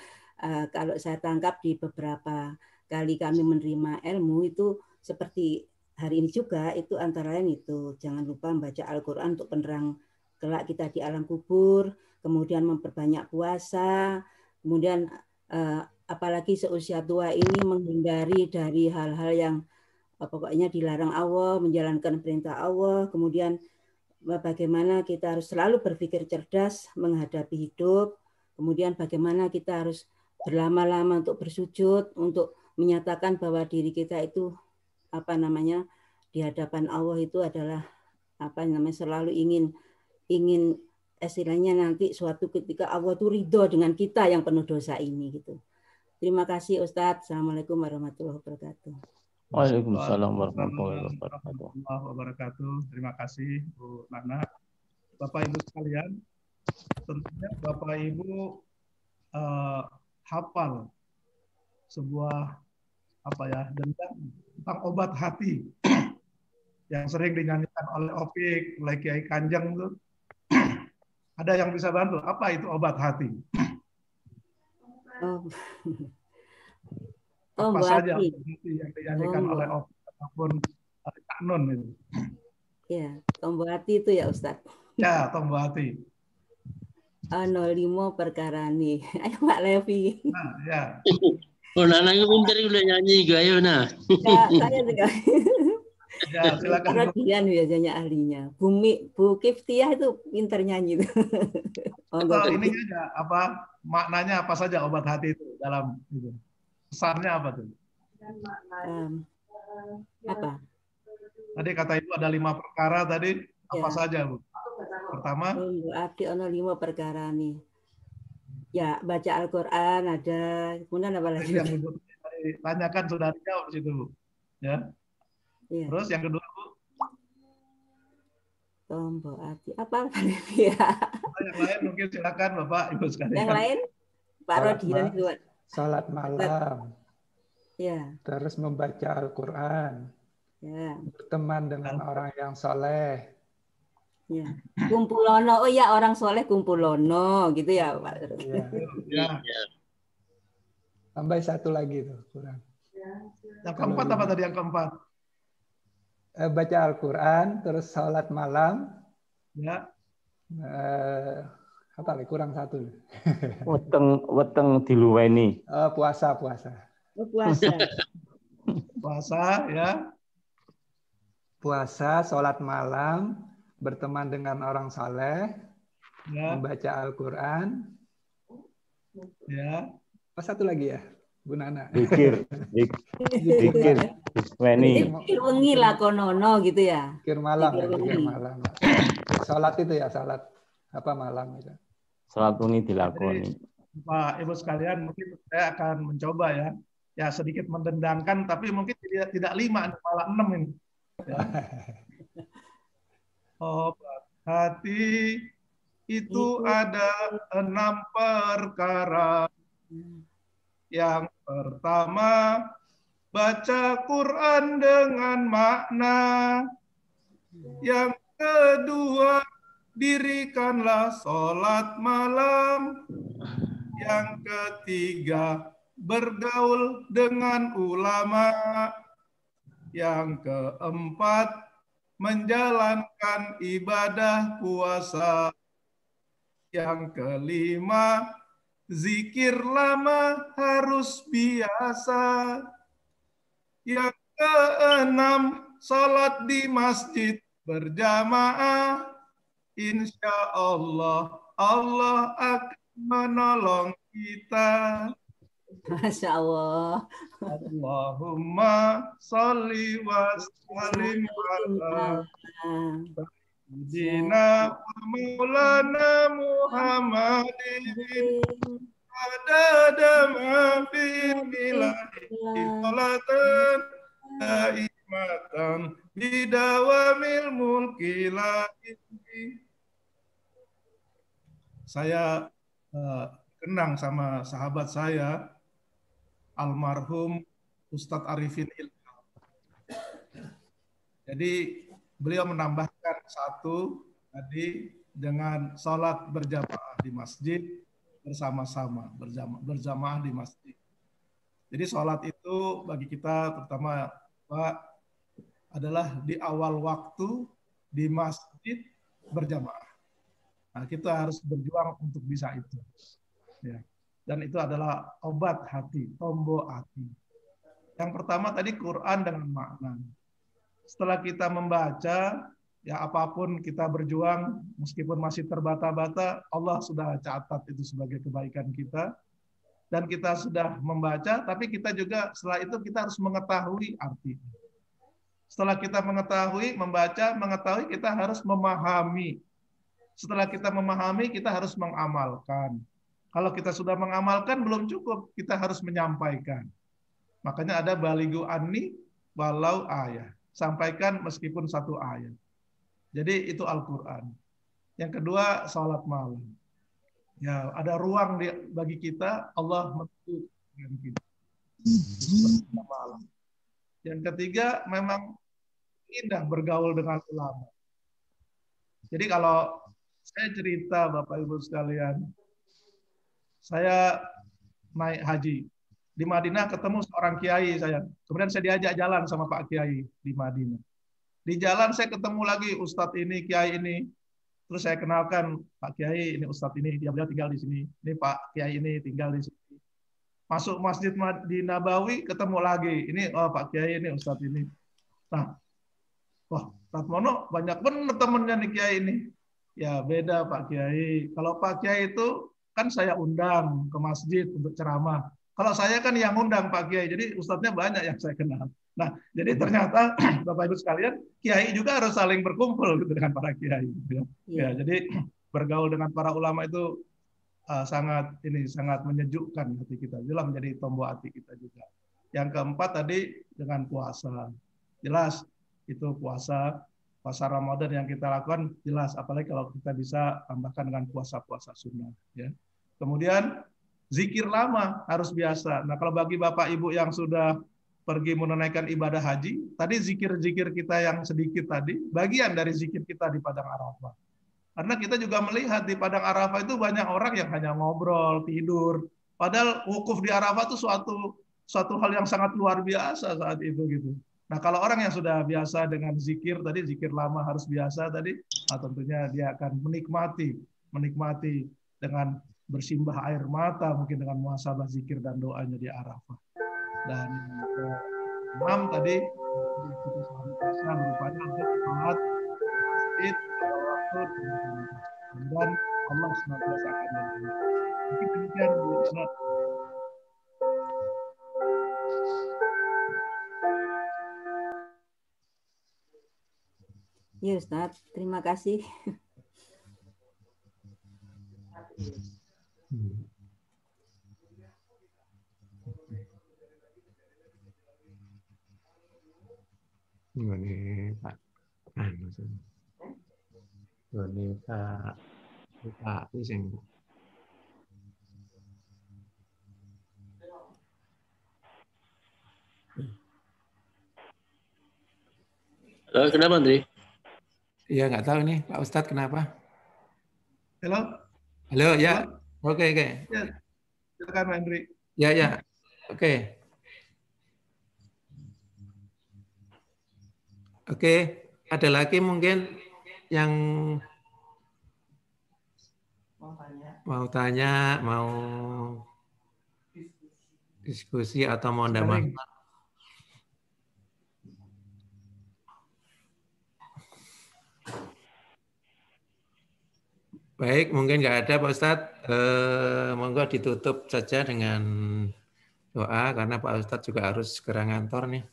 Kalau saya tangkap di beberapa kali kami menerima ilmu itu seperti hari ini juga itu antara lain itu jangan lupa membaca Al-Quran untuk penerang kelak kita di alam kubur, kemudian memperbanyak puasa, kemudian apalagi seusia tua ini menghindari dari hal-hal yang pokoknya dilarang Allah, menjalankan perintah Allah, kemudian bagaimana kita harus selalu berpikir cerdas menghadapi hidup, kemudian bagaimana kita harus berlama-lama untuk bersujud, untuk menyatakan bahwa diri kita itu di hadapan Allah itu adalah selalu ingin istilahnya nanti suatu ketika Allah itu ridho dengan kita yang penuh dosa ini gitu. Terima kasih Ustadz. Assalamualaikum warahmatullahi wabarakatuh. Waalaikumsalam warahmatullahi wabarakatuh. Terima kasih Bu Nana. Bapak Ibu sekalian, tentunya Bapak Ibu hafal sebuah tentang obat hati yang sering dinyanyikan oleh Opik, oleh Kiai Kanjeng itu. Ada yang bisa bantu? Apa itu obat hati? Apa saja obat hati yang dinyanyikan oleh Opik ataupun Kak Nun itu? Ya, tombol hati itu ya Ustadz. Ya, tombol hati. 05 perkara nih. Ayo Pak Levi. Nah, ya. Oh, Nana itu pintar udah nyanyi juga, ayo nah. Ya, saya juga. Ya, silakan. Karena Dian biasanya ahlinya. Bu Kiftiah itu pintar nyanyi. Atau ini aja, maknanya apa saja obat hati itu dalam itu. Pesannya apa tuh? Apa? Tadi kata Ibu ada 5 perkara tadi, apa saja Bu? Pertama, arti ono 5 perkara nih. Ya, baca Al-Qur'an ada, kemudian apa lagi? Yang Ibu tanyakan sudah dijawab di situ, Bu. Ya. Ya. Terus yang kedua, Bu? Tombol hati. Apa lagi ya? Yang lain mungkin silakan Bapak Ibu sekalian. Yang lain Pak Rodian juga. Salat malam. Ya. Terus membaca Al-Qur'an. Ya. Berteman dengan orang yang soleh. Ya. Kumpulono, oh ya orang soleh kumpulono gitu ya Pak. Ya. Ya. Ya. Tambah satu lagi tuh kurang. Yang keempat apa tadi yang keempat? Baca Al-Quran, terus sholat malam. Ya. Apa lagi? Kurang satu. Weteng diluweni. Puasa. Oh, puasa. Puasa ya. Puasa, sholat malam, berteman dengan orang saleh, Ya. membaca Al-Quran. Ya. Apa satu lagi ya, Bu Nana? Zikir. Weni. Zikir wengi lakonono gitu ya. Zikir malam, Zikir wengi. zikir malam. Sholat itu ya, sholat apa malam itu. Salat wengi dilakoni. Pak Ibu sekalian, mungkin saya akan mencoba ya. Ya sedikit mendendangkan, tapi mungkin tidak 5, malah 6 ini. Ya. Obat hati itu ada 6 perkara. Yang pertama, baca Quran dengan makna. Yang kedua, dirikanlah sholat malam. Yang ketiga, bergaul dengan ulama. Yang keempat, menjalankan ibadah puasa. Yang kelima, zikir lama harus biasa. Yang keenam, salat di masjid berjamaah. Insya Allah, Allah akan menolong kita. Masya Allah. Allahumma salli wa sallim ala Sayyidina wa Maulana Muhammadin adada ma fi ilahi salatan daimatan bidawamil mulki la ilahi. Saya kenang sama sahabat saya almarhum Ustadz Arifin Ilham. Jadi beliau menambahkan satu tadi dengan sholat berjamaah di masjid bersama-sama, berjamaah di masjid. Jadi sholat itu bagi kita terutama Pak adalah di awal waktu di masjid berjamaah. Nah, kita harus berjuang untuk bisa itu. Ya. Dan itu adalah obat hati, tombol hati. Yang pertama tadi Quran dengan makna. Setelah kita membaca, ya apapun kita berjuang, meskipun masih terbata-bata, Allah sudah catat itu sebagai kebaikan kita. Dan kita sudah membaca, tapi kita juga setelah itu kita harus mengetahui artinya. Setelah kita mengetahui, membaca, mengetahui, kita harus memahami. Setelah kita memahami, kita harus mengamalkan. Kalau kita sudah mengamalkan belum cukup, kita harus menyampaikan. Makanya ada baligu anni walau ayat. Sampaikan meskipun satu ayat. Jadi itu Al-Quran. Yang kedua, salat malam. Ya, ada ruang bagi kita, Allah menuntut dengan kita. Malam. Yang ketiga, memang indah bergaul dengan ulama. Jadi kalau saya cerita Bapak Ibu sekalian, saya naik haji. Di Madinah ketemu seorang kiai saya. Kemudian saya diajak jalan sama Pak Kiai di Madinah. Di jalan saya ketemu lagi Ustadz ini, Kiai ini. Terus saya kenalkan Pak Kiai, ini Ustadz ini, dia beliau tinggal di sini. Ini Pak Kiai ini tinggal di sini. Masuk Masjid di Nabawi ketemu lagi. Ini Pak Kiai ini Ustadz ini. Nah, wah, Ustadz Mono banyak benar temennya nih Kiai ini. Ya beda Pak Kiai. Kalau Pak Kiai itu kan saya undang ke masjid untuk ceramah. Kalau saya kan yang undang Pak Kiai, jadi ustadznya banyak yang saya kenal. Nah, jadi ternyata Bapak Ibu sekalian, Kiai juga harus saling berkumpul gitu dengan para Kiai. Gitu. Ya, jadi bergaul dengan para ulama itu sangat menyejukkan hati kita. Jelas menjadi tombol hati kita juga. Yang keempat tadi dengan puasa. Jelas itu puasa Ramadan yang kita lakukan jelas, apalagi kalau kita bisa tambahkan dengan puasa-puasa sunnah. Ya. Kemudian zikir lama harus biasa. Nah kalau bagi Bapak Ibu yang sudah pergi menunaikan ibadah haji, tadi zikir-zikir kita yang sedikit tadi, bagian dari zikir kita di Padang Arafah. Karena kita juga melihat di Padang Arafah itu banyak orang yang hanya ngobrol, tidur. Padahal wukuf di Arafah itu suatu hal yang sangat luar biasa saat itu gitu. Nah, kalau orang yang sudah biasa dengan zikir tadi, zikir lama harus biasa tadi, nah tentunya dia akan menikmati dengan bersimbah air mata mungkin dengan muhasabah zikir dan doanya di Arafah. Dan imam tadi kita berupaya untuk sholat masjid dan Allah senantiasa akan membantu. Mungkin demikian Bu Ustaz. Ya Ustaz, terima kasih. Ini Pak ini Pak sing Kenapa Andri? ya nggak tahu nih Pak Ustadz kenapa. Halo. Halo ya. Halo? Oke. Ya, silakan Pak Andri. Ya. Oke, ada lagi mungkin yang mau tanya, mau diskusi atau mau ndamel. Baik, mungkin nggak ada Pak Ustadz. Monggo ditutup saja dengan doa karena Pak Ustadz juga harus segera ngantor nih.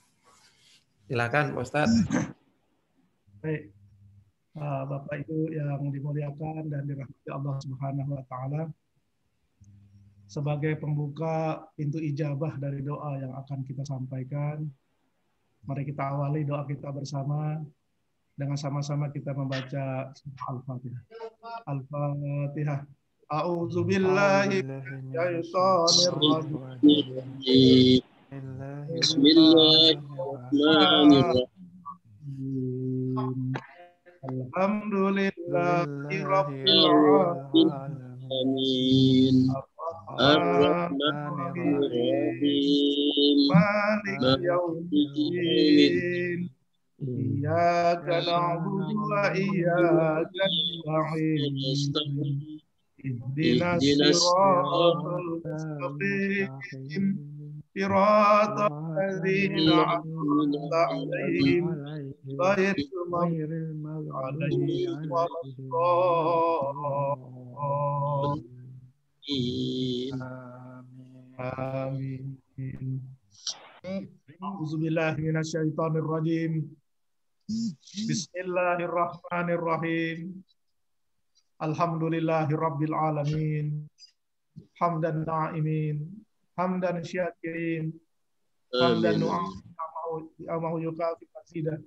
Silakan Pak Ustadz. Baik. Bapak Ibu yang dimuliakan dan dirahmati Allah Subhanahu wa taala. Sebagai pembuka pintu ijabah dari doa yang akan kita sampaikan, mari kita awali doa kita bersama dengan sama-sama kita membaca surah Al-Fatihah. Al-Fatihah. A'udzu billahi minasyaitonir rajim. Bismillahirrahmanirrahim. Alhamdulillahi rabbil alamin. Ar-Rahmanir-Rahim. Maliki yaumiddin. Iyyaka na'budu wa iyyaka nasta'in. Ihdinas siratal mustaqim. Siratal ladzina an'amta 'alaihim ghairil maghdubi 'alaihim waladdallin. Amin. A'udzubillahi minasyaitonir rajim. Bismillahirrahmanirrahim. Alhamdulillahirabbil alamin. Hamdan na'imin, hamdan syakirin, hamdan nu'amahu yukafi qasidah.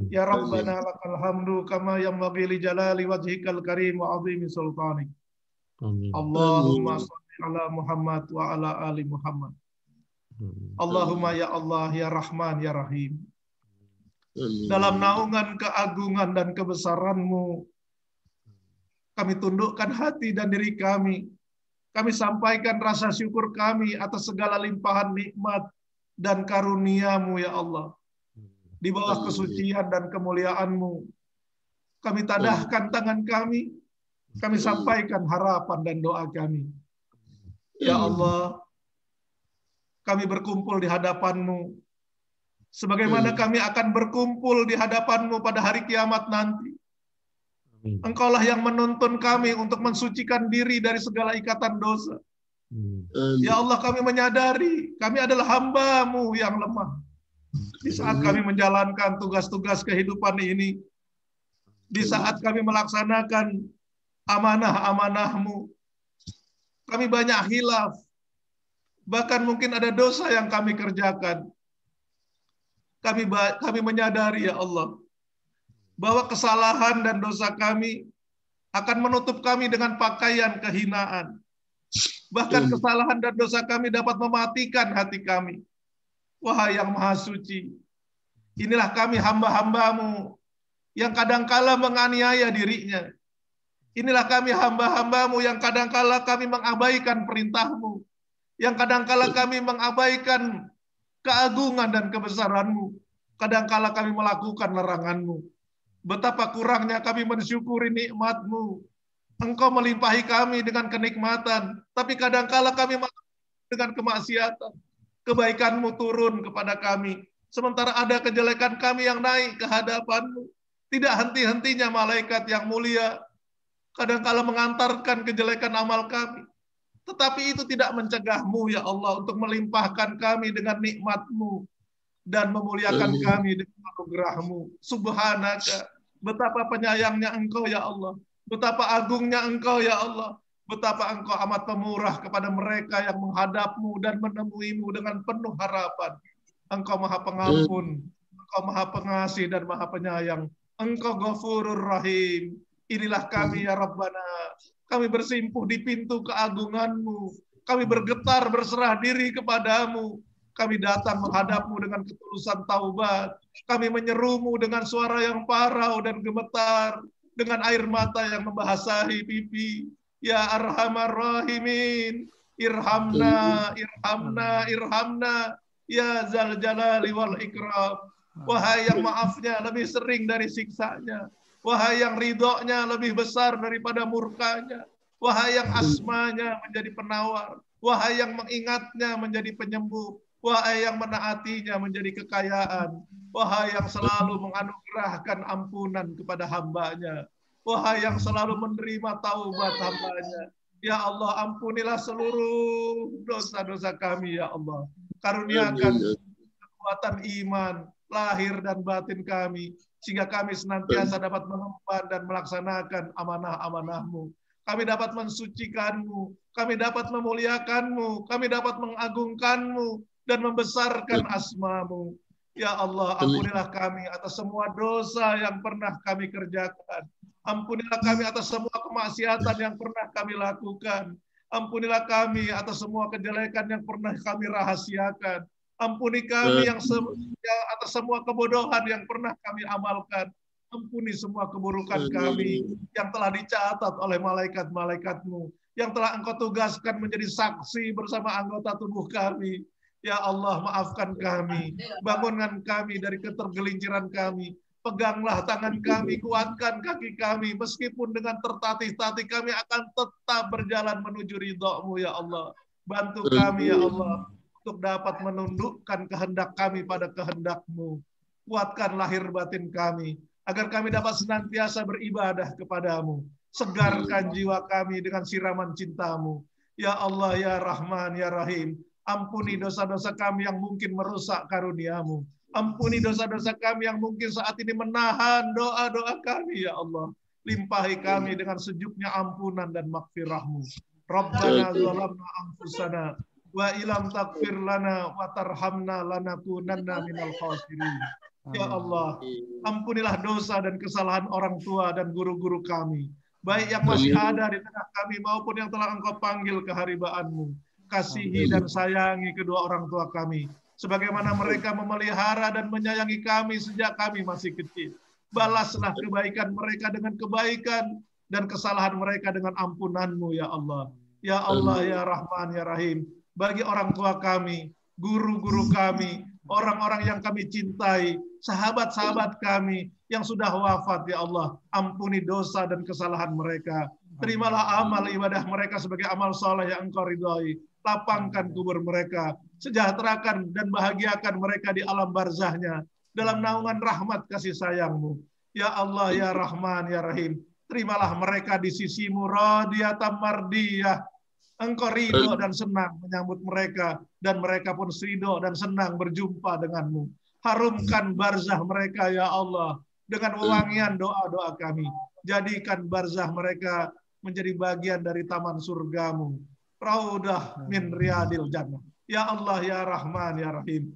Ya Rabbana lakal hamdu kama yanbaghi li jalali wajhikal karim wa 'azimi sultanik. Allahumma shalli ala Muhammad wa ala ali Muhammad. Allahumma ya Allah ya Rahman ya Rahim. Dalam naungan keagungan dan kebesaran-Mu, kami tundukkan hati dan diri kami. Kami sampaikan rasa syukur kami atas segala limpahan nikmat dan karunia-Mu ya Allah. Di bawah kesucian dan kemuliaan-Mu, kami tadahkan tangan kami sampaikan harapan dan doa kami. Ya Allah, kami berkumpul di hadapan-Mu, sebagaimana kami akan berkumpul di hadapan-Mu pada hari kiamat nanti. Engkaulah yang menuntun kami untuk mensucikan diri dari segala ikatan dosa. Ya Allah, kami menyadari kami adalah hamba-Mu yang lemah. Di saat kami menjalankan tugas-tugas kehidupan ini, di saat kami melaksanakan amanah-amanah-Mu, kami banyak hilaf. Bahkan mungkin ada dosa yang kami kerjakan. Kami menyadari ya Allah, bahwa kesalahan dan dosa kami akan menutup kami dengan pakaian kehinaan. Bahkan kesalahan dan dosa kami dapat mematikan hati kami. Wahai yang maha suci, inilah kami hamba-hambamu yang kadangkala menganiaya dirinya. Inilah kami hamba-hambamu yang kadangkala kami mengabaikan perintahmu, yang kadangkala kami mengabaikan keagungan dan kebesaranmu, kadangkala kami melakukan laranganmu. Betapa kurangnya kami mensyukuri nikmatmu. Engkau melimpahi kami dengan kenikmatan, tapi kadangkala kami dengan kemaksiatan. Kebaikanmu turun kepada kami, sementara ada kejelekan kami yang naik ke hadapanmu. Tidak henti-hentinya malaikat yang mulia kadangkala mengantarkan kejelekan amal kami. Tetapi itu tidak mencegahmu ya Allah untuk melimpahkan kami dengan nikmatmu dan memuliakan kami dengan anugerahmu. Subhanaka, betapa penyayangnya engkau ya Allah. Betapa agungnya engkau ya Allah. Betapa engkau amat pemurah kepada mereka yang menghadapmu dan menemuimu dengan penuh harapan. Engkau maha pengampun, engkau maha pengasih dan maha penyayang. Engkau Ghafurur Rahim. Inilah kami ya Rabbana. Kami bersimpuh di pintu keagunganmu. Kami bergetar berserah diri kepadamu. Kami datang menghadapmu dengan ketulusan taubat. Kami menyerumu dengan suara yang parau dan gemetar. Dengan air mata yang membasahi pipi. Ya Arhamar Rahimin. Irhamna, irhamna, irhamna. Ya Zal Jalali wal Ikram. Wahai yang maafnya lebih sering dari siksanya. Wahai yang ridhonya lebih besar daripada murkanya. Wahai yang asmanya menjadi penawar. Wahai yang mengingatnya menjadi penyembuh. Wahai yang menaatinya menjadi kekayaan. Wahai yang selalu menganugerahkan ampunan kepada hambanya. Wahai yang selalu menerima taubat hambanya. Ya Allah, ampunilah seluruh dosa-dosa kami ya Allah. Karuniakan kekuatan iman, lahir dan batin kami, sehingga kami senantiasa dapat mengemban dan melaksanakan amanah-amanah-Mu. Kami dapat mensucikan-Mu, kami dapat memuliakan-Mu, kami dapat mengagungkan-Mu, dan membesarkan asma-Mu. Ya Allah, ampunilah kami atas semua dosa yang pernah kami kerjakan. Ampunilah kami atas semua kemaksiatan yang pernah kami lakukan. Ampunilah kami atas semua kejelekan yang pernah kami rahasiakan. Ampuni kami yang atas semua kebodohan yang pernah kami amalkan. Ampuni semua keburukan kami yang telah dicatat oleh malaikat-malaikat-Mu, yang telah Engkau tugaskan menjadi saksi bersama anggota tubuh kami. Ya Allah, maafkan kami, bangunkan kami dari ketergelinciran kami. Peganglah tangan kami, kuatkan kaki kami, meskipun dengan tertatih-tatih kami akan tetap berjalan menuju ridho-Mu ya Allah. Bantu kami ya Allah, untuk dapat menundukkan kehendak kami pada kehendak-Mu. Kuatkan lahir batin kami, agar kami dapat senantiasa beribadah kepadamu. Segarkan jiwa kami dengan siraman cinta-Mu. Ya Allah, ya Rahman, ya Rahim, ampuni dosa-dosa kami yang mungkin merusak karunia-Mu. Ampuni dosa-dosa kami yang mungkin saat ini menahan doa-doa kami, ya Allah. Limpahi kami dengan sejuknya ampunan dan maghfirah-Mu. Rabbana zalamna anfusana wa ilam takfir lana wa tarhamna lanakunanna minal khasirin. Ya Allah, ampunilah dosa dan kesalahan orang tua dan guru-guru kami, baik yang masih ada di tengah kami maupun yang telah Engkau panggil ke haribaan-Mu. Kasihi dan sayangi kedua orang tua kami, sebagaimana mereka memelihara dan menyayangi kami sejak kami masih kecil. Balaslah kebaikan mereka dengan kebaikan dan kesalahan mereka dengan ampunan-Mu, ya Allah. Ya Allah, ya Rahman, ya Rahim. Bagi orang tua kami, guru-guru kami, orang-orang yang kami cintai, sahabat-sahabat kami yang sudah wafat, ya Allah, ampuni dosa dan kesalahan mereka. Terimalah amal ibadah mereka sebagai amal soleh yang Engkau ridhai. Lapangkan kubur mereka, sejahterakan dan bahagiakan mereka di alam barzahnya, dalam naungan rahmat kasih sayang-Mu. Ya Allah, ya Rahman, ya Rahim, terimalah mereka di sisi-Mu radiyatan mardiyah. Engkau ridho dan senang menyambut mereka, dan mereka pun ridho dan senang berjumpa dengan-Mu. Harumkan barzah mereka, ya Allah, dengan wewangian doa-doa kami. Jadikan barzah mereka menjadi bagian dari taman surga-Mu. Raudah min riyadil jannah. Ya Allah, ya Rahman, ya Rahim,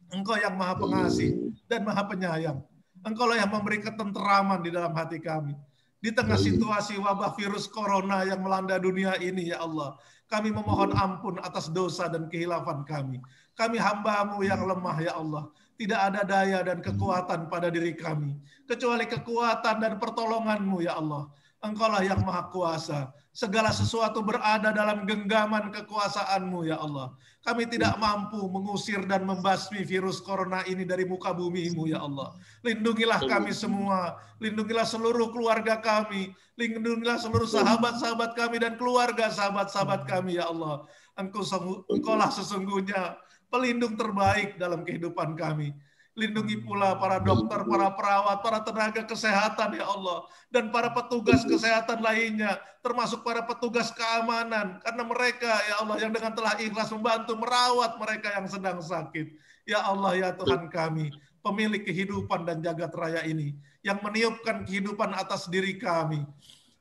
Engkau yang maha pengasih dan maha penyayang. Engkau yang memberi ketenteraman di dalam hati kami. Di tengah situasi wabah virus corona yang melanda dunia ini, ya Allah, kami memohon ampun atas dosa dan kehilafan kami. Kami hamba-Mu yang lemah ya Allah. Tidak ada daya dan kekuatan pada diri kami, kecuali kekuatan dan pertolongan-Mu ya Allah. Engkaulah yang maha kuasa. Segala sesuatu berada dalam genggaman kekuasaan-Mu ya Allah. Kami tidak mampu mengusir dan membasmi virus corona ini dari muka bumi-Mu ya Allah. Lindungilah kami semua. Lindungilah seluruh keluarga kami. Lindungilah seluruh sahabat-sahabat kami dan keluarga sahabat-sahabat kami ya Allah. Engkaulah sesungguhnya pelindung terbaik dalam kehidupan kami. Lindungi pula para dokter, para perawat, para tenaga kesehatan ya Allah. Dan para petugas kesehatan lainnya, termasuk para petugas keamanan. Karena mereka ya Allah yang dengan telah ikhlas membantu merawat mereka yang sedang sakit. Ya Allah ya Tuhan kami, pemilik kehidupan dan jagat raya ini, yang meniupkan kehidupan atas diri kami.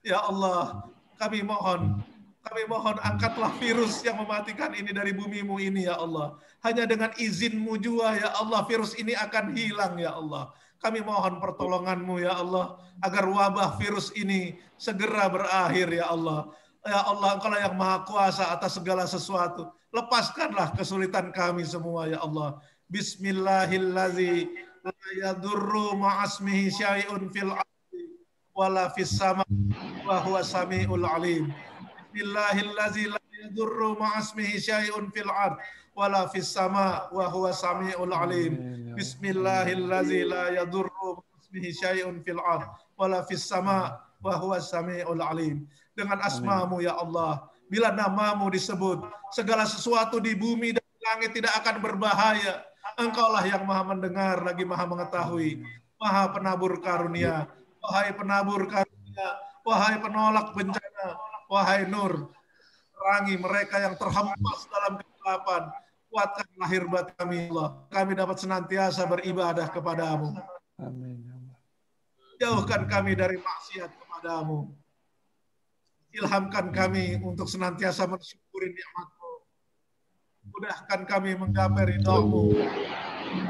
Ya Allah, kami mohon angkatlah virus yang mematikan ini dari bumi-Mu ini ya Allah. Hanya dengan izin-Mu jua ya Allah virus ini akan hilang ya Allah. Kami mohon pertolongan-Mu ya Allah agar wabah virus ini segera berakhir ya Allah. Ya Allah, Engkaulah yang maha kuasa atas segala sesuatu. Lepaskanlah kesulitan kami semua ya Allah. Bismillahirrahmanirrahim. La yadurru ma'asmihi syai'un fil ardi wala fis sama wa huwa samiul alim. Bismillahirrahmanirrahim. La yadurru ma'asmihi syai'un fil ard wala fis sama wa huwa samiul alim. Bismillahirrahmanirrahim. La yadurru ma'asmihi syai'un fil ard wala fis sama wa huwa samiul alim. Dengan asma-Mu ya Allah, bila nama-Mu disebut, segala sesuatu di bumi dan di langit tidak akan berbahaya. Engkaulah yang maha mendengar lagi maha mengetahui, maha penabur karunia. Wahai penabur karunia, wahai penolak bencana, wahai Nur, terangi mereka yang terhempas dalam kegelapan. Kuatkan lahir batin kami, Allah. Kami dapat senantiasa beribadah kepadamu. Amin. Jauhkan kami dari maksiat kepadamu. Ilhamkan kami untuk senantiasa mensyukuri nikmat-Mu. Mudahkan kami menggapai ridha-Mu.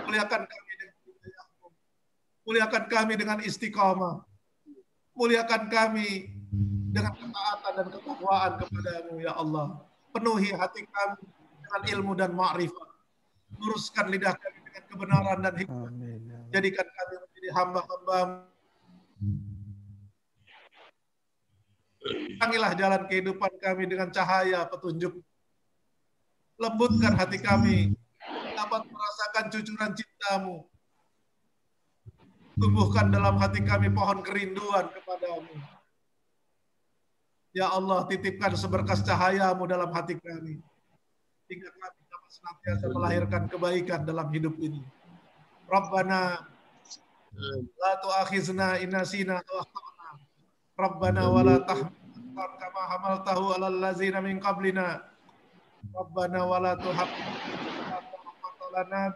Muliakan kami dengan hidayah-Mu. Muliakan kami dengan istiqamah. Muliakan kami dengan ketaatan dan ketakwaan kepadamu ya Allah. Penuhi hati kami dengan ilmu dan ma'rifat. Luruskan lidah kami dengan kebenaran dan hikmah. Jadikan kami menjadi hamba-hamba-Mu. Terangilah jalan kehidupan kami dengan cahaya petunjuk. Lembutkan hati kami dapat merasakan cucuran cinta-Mu. Tumbuhkan dalam hati kami pohon kerinduan kepadamu. Ya Allah, titipkan seberkas cahaya-Mu dalam hati kami. Hingga kami dapat senantiasa melahirkan kebaikan dalam hidup ini. Rabbana la tu'akhizna in nasina aw akhtana. Rabbana wa la tahmilna kama hamaltahu 'alal ladzina min qablina. Rabbana wa la tuhammilna ma la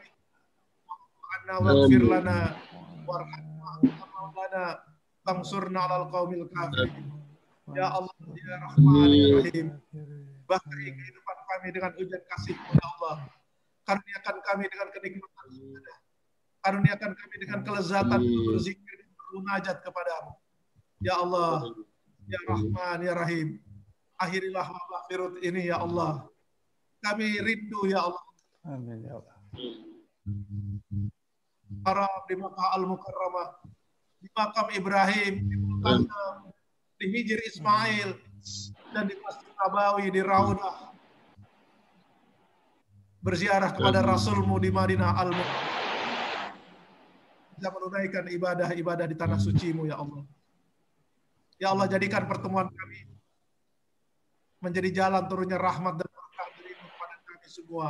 anna waghfir lana warhamna bangsurna 'alal qaumil kafirin. Ya Allah, ya Rahman, ya Rahim. Bahteri kehidupan kami dengan hujan kasih-Mu ya Allah. Karuniakan kami dengan kenikmatan ibadah. Karuniakan kami dengan kelezatan berzikir dan bermunajat kepadamu. Ya Allah, ya Rahman, ya Rahim. Akhirilah wabah virus ini ya Allah. Kami rindu ya Allah. Amin ya Allah. Haram di Makkah Al-Mukarramah, di makam Ibrahim, di Muqaddam, di Hijr Ismail, dan di Masjid Nabawi, di Raudah. Berziarah kepada Rasul-Mu di Madinah Al-Mukarramah. Bisa menunaikan ibadah-ibadah di tanah suci-Mu ya Allah. Ya Allah, jadikan pertemuan kami menjadi jalan turunnya rahmat dan berkah dari-Mu kepada kami semua.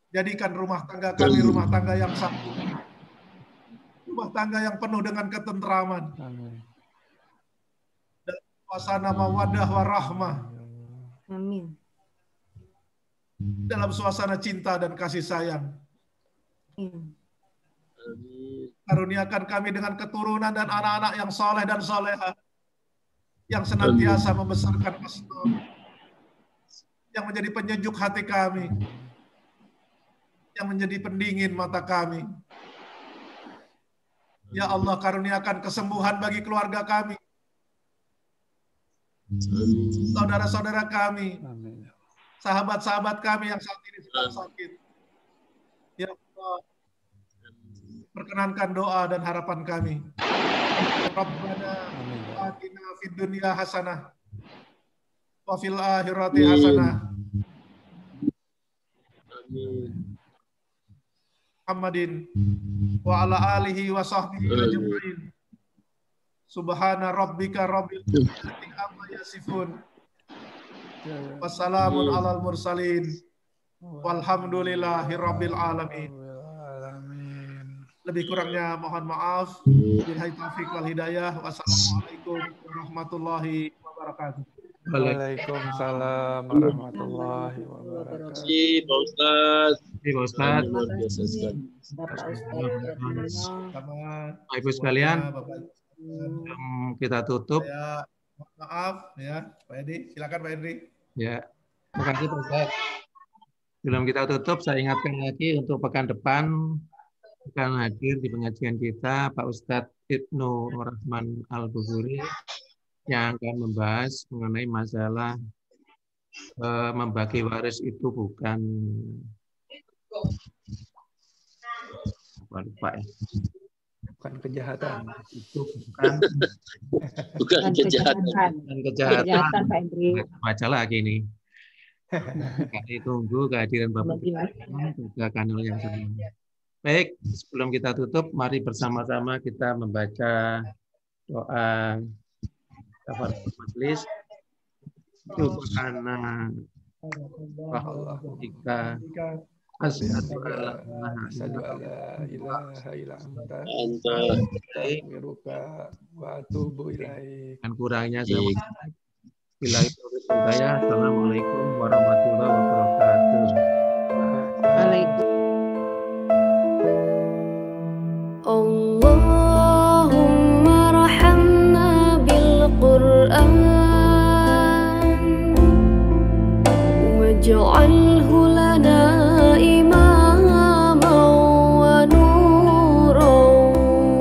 Jadikan rumah tangga kami rumah tangga yang sakit, rumah tangga yang penuh dengan ketentraman, dan suasana mawaddah warahmah. Amin. Dalam suasana cinta dan kasih sayang. Amin. Karuniakan kami dengan keturunan dan anak-anak yang soleh dan soleha, yang senantiasa membesarkan Islam, yang menjadi penyejuk hati kami, yang menjadi pendingin mata kami. Ya Allah, karuniakan kesembuhan bagi keluarga kami, saudara-saudara kami, sahabat-sahabat kami yang saat ini sedang sakit. Perkenankan doa dan harapan kami. Rabbana atina fid dunya hasanah wa fil akhirati hasanah. Muhammadin wa ala alihi wa sahbihi ajma'in. Subhana rabbika rabbil izzati amma yasifun. Wassalamun alal mursalin. Walhamdulillahi rabbil alamin. Lebih kurangnya mohon maaf. Billahi taufiq wal hidayah. Wassalamualaikum warahmatullahi wabarakatuh. Waalaikumsalam warahmatullahi wabarakatuh. Terima kasih Pak Ustaz. Terima kasih Pak Ustaz. Luar biasa sekali. Bapak Ustaz. Bapak Ibu sekalian, kita tutup. Ya, maaf ya, Pak Edi. Silakan Pak Edi. Ya, terima kasih Pak Ustaz. Sebelum kita tutup, saya ingatkan lagi untuk pekan depan akan hadir di pengajian kita Pak Ustadz Ibnu Rahman Al-Bukhari yang akan membahas mengenai masalah membagi waris itu bukan lupa ya. Bukan kejahatan. Itu bukan kejahatan. Bukan kejahatan. Pak Hendri. Baca lagi nih. Kami tunggu kehadiran Bapak ke kanal yang sama. Baik, sebelum kita tutup, mari bersama-sama kita membaca doa kafaratul majelis. Subhana rabbika asyhadu alla ilaha illa anta astaghfiruka wa atubu ilaik. Dan kurangnya saya Assalamualaikum warahmatullahi wabarakatuh. Waalaikumsalam. Allahumma rahamna bil Qur'an waj'alhu lana imaman wa nuran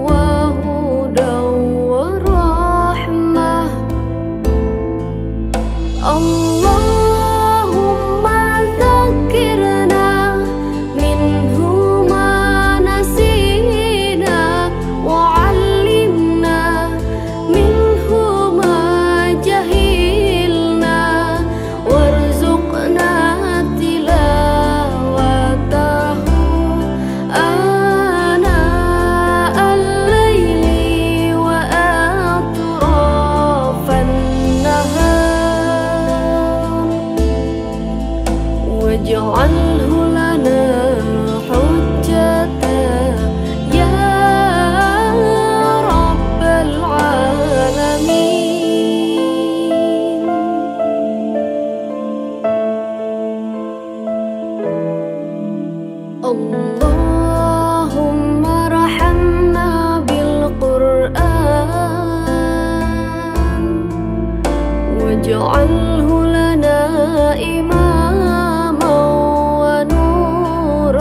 wa hudan wa rahmah. Allahumma dzakirna minhu ma nasina wa 'allimna minhu ma jahilna warzuqna tilawatahu ana al-laili wa atrafan nahar waj'alhu lana hujjatan ya rabbal alamin. Allahumma rahamna bil Qur'an waj'alhu lana imaman wa nuran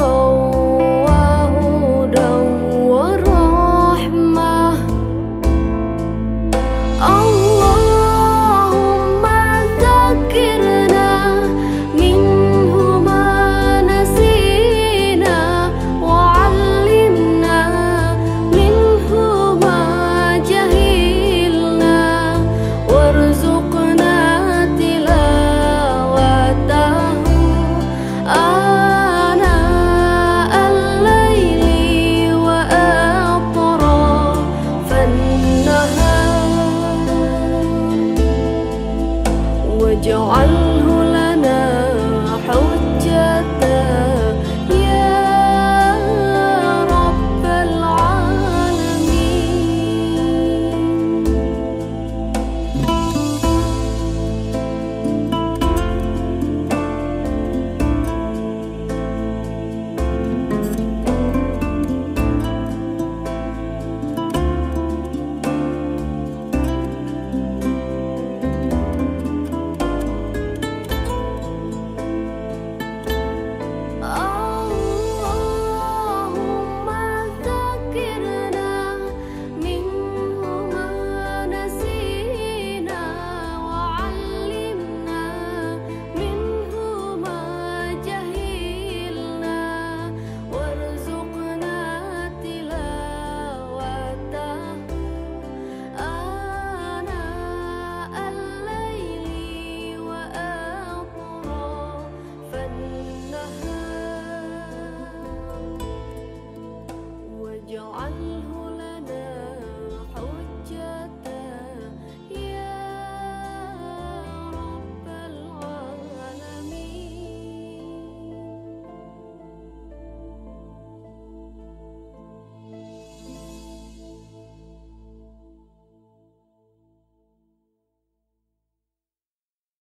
wa hudan wa rahmah. Allahumma dzakirna minhu ma nasina wa 'allimna minhu ma jahilna warzuqna tilawatahu ana al-laili wa atrafan nahar waj'al